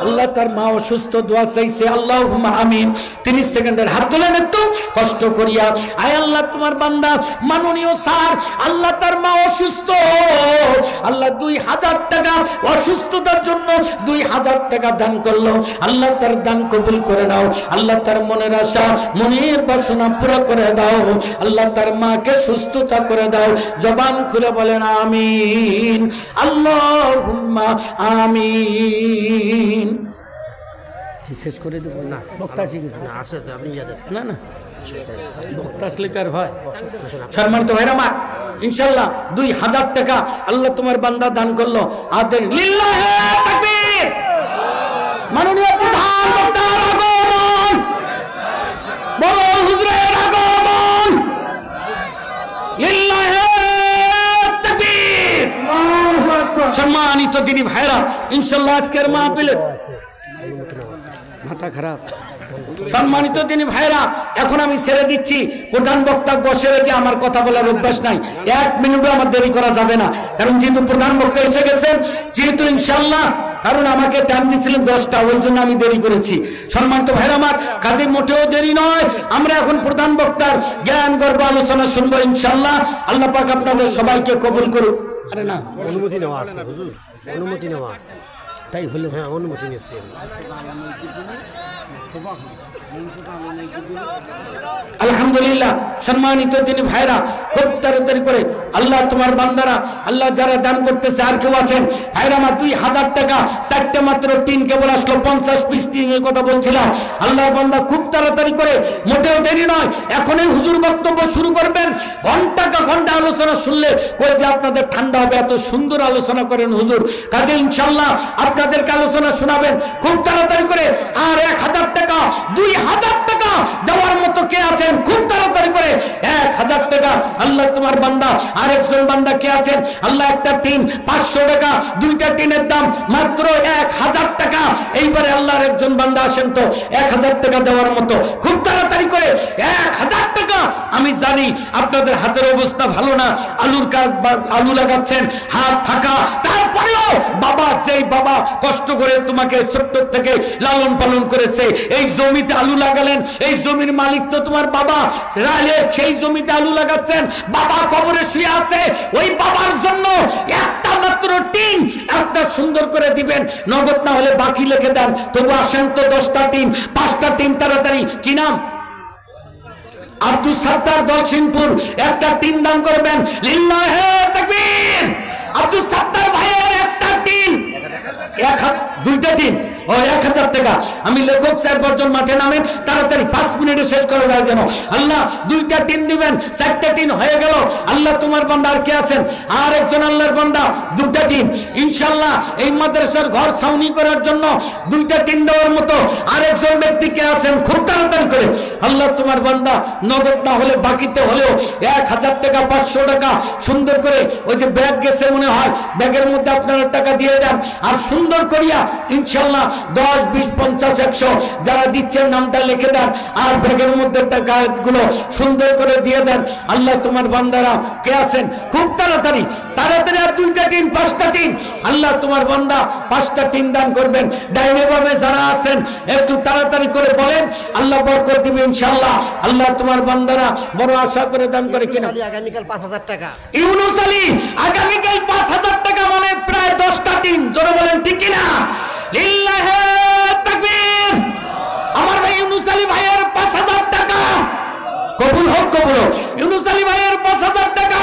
আল্লাহ তার মা অসুস্থ, দোয়া চাইছে, আল্লাহুম্মা আমিন। 30 সেকেন্ডের হাত তোলেন একটু কষ্ট করিয়া। আয় আল্লাহ তোমার বান্দা মাননীয় স্যার, আল্লাহ তার মা অসুস্থ। আল্লাহ 2,000 টাকা অসুস্থতার জন্য 2,000 টাকা দান করলো। আল্লাহ তার দান কবুল করে নাও। আল্লাহ তার মনের আশা, মনের বাসনা পুরো করে দাও। আল্লাহ তার মাকে সুস্থতা করে দাও। জবান খুলে বলেন আমিন, আল্লাহুম্মা আমিন। শেষ করে দেবো না? বক্তা শিখেছে না? আসে তো আপনি না না, বক্তা আসলে কার হয়? সম্মানিত ভাইরা মা, ইনশাল্লাহ 2,000 টাকা আল্লাহ তোমার বান্দা দান করলো। আদেন লিল্লাহি তাকবীর। মাননীয় প্রধান বক্তার আগমন, বড় হুজুরের আগমন। লিল্লাহি তাকবীর। সম্মানিত দিনী ভাইরা, ইনশাল্লাহ আজকের মাহফিলে মাথা খারাপ। সম্মানিত দিনী ভাইরা, এখন আমি ছেড়ে দিচ্ছি। প্রধান বক্তা বসে রেখে আমার কথা বলার অভ্যাস নাই। 1 মিনিটও আমার দেরি করা যাবে না, কারণ যেহেতু প্রধান বক্তা এসে গেছেন, যেহেতু ইনশাল্লাহ, কারণ আমাকে টাইম দিয়েছিলেন 10টা, ওই জন্য আমি দেরি করেছি। সম্মানিত ভাইরা আমার, কাজে মোটেও দেরি নয়। আমরা এখন প্রধান বক্তার জ্ঞান গর্ব আলোচনা শুনবো ইনশাল্লাহ। আল্লাহ পাক আপনাদের সবাইকে কবুল করুন। আরে না, অনুমতি নেওয়া আছে হুজুর, অনুমতি নেওয়া আছে। তাই হলো? হ্যাঁ, অনুমতি নিয়েছি। আলহামদুলিল্লাহ। সম্মানিত দিনী ভাইরা, খুব তাড়াতাড়ি করে আল্লাহ তোমার বান্দারা, আল্লাহ যারা দান করতেছে, আর কেউ আছেন ভাইরা আমার? 2,000 টাকা 4টে মাত্র টিন কেবল আসলো। 50 পিস টিনের কথা বলছিলাম। আল্লাহর বান্দা খুব তাড়াতাড়ি করে, মোটেও দেরি নয়, এখনই হুজুর বক্তব্য শুরু করবেন। ঘন্টা আলোচনা শুনলে কই যে আপনাদের ঠান্ডা হবে, এত সুন্দর আলোচনা করেন হুজুর। কাজে ইনশাল্লাহ আপনাদেরকে আলোচনা শোনাবেন খুব তাড়াতাড়ি করে। আর 1,000 টাকা, 2,000 2000 টাকা দেওয়ার মতো কে আছেন? খুব তাড়াতাড়ি করে 1000 টাকা। আল্লাহ তোমার বান্দা, আরেকজন বান্দা কে আছেন? আল্লাহ একটা টিন 500 টাকা, দুইটা টিনের দাম মাত্র 1000 টাকা। এইবারে আল্লাহর একজন বান্দা আসেন তো 1000 টাকা দেওয়ার মতো, খুব তাড়াতাড়ি করে 1000 টাকা। আমি জানি আপনাদের হাতের অবস্থা ভালো না, আলুর কাজ, আলু লাগাচ্ছেন, হাত ফাঁকা, তারপরেও বাবা, যেই বাবা কষ্ট করে তোমাকে ছোট্ট থেকে লালন পালন করেছে, এই জমিতে আলু লাগালেন, এই জমির মালিক তো তোমার বাবা, সেই জমিতে আলু লাগাচ্ছেন, বাবা কবরে শুয়ে আছে, ওই বাবার জন্য একটা মাত্র টিন একটা সুন্দর করে দিবেন, নগদ না হলে বাকি লিখে দেন, তবু আসেন তো 10টা টিন, 5টা টিন তাড়াতাড়ি। কি নাম? আব্দুল সাত্তার, দলসিংপুর। একটা টিন দান করবেন, লিল্লাহে তাকবীর। আব্দুল সাত্তার ভাইয়ের একটা টিন, দুইটা টিন, 1000 টাকা। আমি লেখক 4-5 মাঠে নামেন, তাড়াতাড়ি 5 মিনিটে শেষ করা যায় যেন। আল্লাহ 2টা টিন দিবেন, 4টা টিন হয়ে গেল। আল্লাহ তোমার বান্দা আর কে আছেন? আর একজন আল্লাহর বান্দা, 2টা টিন। ইনশাআল্লাহ এই মাদ্রাসার ঘর ছাউনি করার জন্য 2টা টিন দেওয়ার মতো আরেকজন ব্যক্তি কে আছেন? খুব তাড়াতাড়ি করে। আল্লাহ তোমার বান্দা নগদ না হলে বাকিতে হলেও 1000 টাকা, 500 টাকা সুন্দর করে, ওই যে ব্যাগ গেছে মনে হয়, ব্যাগের মধ্যে আপনারা টাকা দিয়ে দেন, আর সুন্দর করিয়া ইনশাআল্লাহ 10, 20, 50, 100 যারা দিচ্ছেন নামটা লিখে দেন, আর ব্যাগের মধ্যে টাকাগুলো সুন্দর করে দিয়ে দেন। আল্লাহ তোমার বান্দারা কে আছেন? খুব তাড়াতাড়ি তাড়াতাড়ি, আর 2টা টিন, 5টা টিন। আল্লাহ তোমার বান্দা 5টা টিন দান করবেন। ডাইনে বামে যারা আছেন একটু তাড়াতাড়ি করে বলেন, আল্লাহ বরকত দিবে ইনশাআল্লাহ। আল্লাহ তোমার বান্দারা বড় আশা করে দান করে কিনা? আগামীকাল 5000 টাকা। ইউনুস আলী আগামীকাল 5000 টাকা, মানে প্রায় 10টা টিন। জোরে বলেন ঠিক কিনা? লিল্লাহে তাকবীর। আমার ভাই ইউনুস আলী ভাইয়ের 5000 টাকা কবুল হোক, কবুল হোক। ইউনুস আলী ভাইয়ের 5000 টাকা,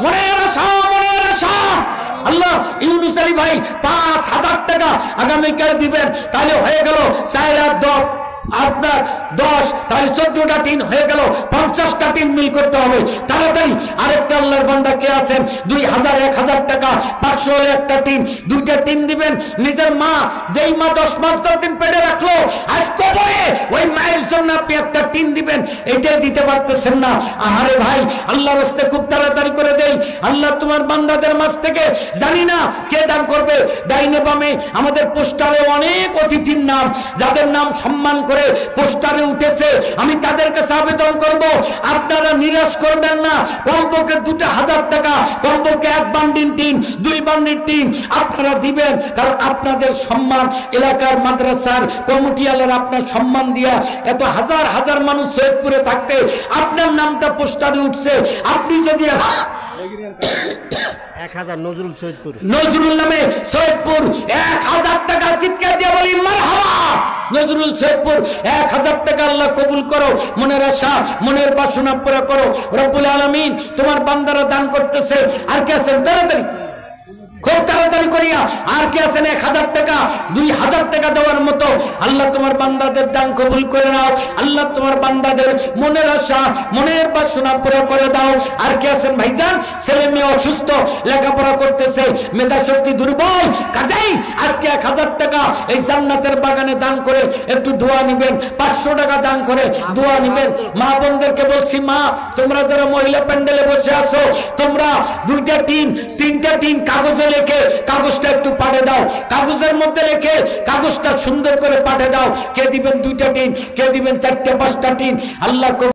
মনের আশা, মনের আশা। আল্লাহ ইউনুস আলী ভাই 5000 টাকা আগামীকাল দিবেন, তাহলে হয়ে গেল 4 আর 10, আপনার 10, তাহলে 14টা টিন হয়ে গেল। 50টা টিন মিল করতে হবে তাড়াতাড়ি। আরেকটা আল্লাহর বান্দা কে আছেন? 2000, 1000 টাকা, 500 হলে একটা টিন, 2টা টিন দিবেন। নিজের মা, যেই মা 10 মাস 10 দিন পেটে রাখলো, আজ কবরে, ওই মায়ের জন্য আপনি একটা টিন দিবেন, এটাই দিতে পারতেছেন না। আহারে ভাই, আল্লাহর রাস্তায় খুব তাড়াতাড়ি করে দেই। আল্লাহ তোমার বান্দাদের মাঝ থেকে জানি না কে দান করবে। ডাইনে বামে আমাদের পোস্টারে অনেক অতিথির নাম, যাদের নাম সম্মান করে পোস্টারে উঠেছে, আমি তাদের কাছে আবেদন করব, আপনারা নিরাশ করবেন না। কমপক্ষে 2000 টাকা, কমপক্ষে 1 বান্ডিল টিন, 2 বান্ডিল টিন আপনারা দিবেন, কারণ আপনাদের সম্মান, এলাকার মাদ্রাসার কমিটিওয়ালারা আপনার সম্মান দিয়া, এত হাজার হাজার মানুষ সৈয়দপুরে থাকতে আপনার নামটা পোস্টারে উঠছে। আপনি যদি 1000 নজরুল সৈয়দপুর, নজরুল নামে সৈয়দপুর 1000 টাকা, চিৎকার দিয়ে বলি মারহাবা। নজরুল সৈয়দপুর 1000 টাকা আল্লাহ কবুল করো, মনের আশা, মনের বাসনা পুরা করো। রব্বুল আলামিন তোমার বান্দারা দান করতেছে। আর কে আছেন? তাড়াতাড়ি, খুব তাড়াতাড়ি করিয়া। আর কে আছেন? 1000 টাকা, 2000 টাকা দেওয়ার মতো। আল্লাহ তোমার বান্দাদের দান কবুল করে নাও। আল্লাহ তোমার বান্দাদের মনের আশা, মনের বাসনা পুরো করে দাও। আর কে আছেন? ভাইজান ছেলে মেয়ে অসুস্থ, লেখাপড়া করতেছে, মেধা শক্তি দুর্বল, কাজেই আজকে 1000 টাকা এই জান্নাতের বাগানে দান করে একটু দোয়া নিবেন। 500 টাকা দান করে দোয়া নিবেন। মা বোনদেরকে বলছি, মা তোমরা যারা মহিলা প্যান্ডেলে বসে আছো, তোমরা 2টা টিন, 3টা টিন কাগজে লিখে কাগজটা একটু পাঠিয়ে দাও, কাগজের মধ্যে লিখে কাগজটা সুন্দর করে পাঠিয়ে দাও। কে দিবেন 2টা টিন, কে দিবেন 4টা 5টা টিন। আল্লাহ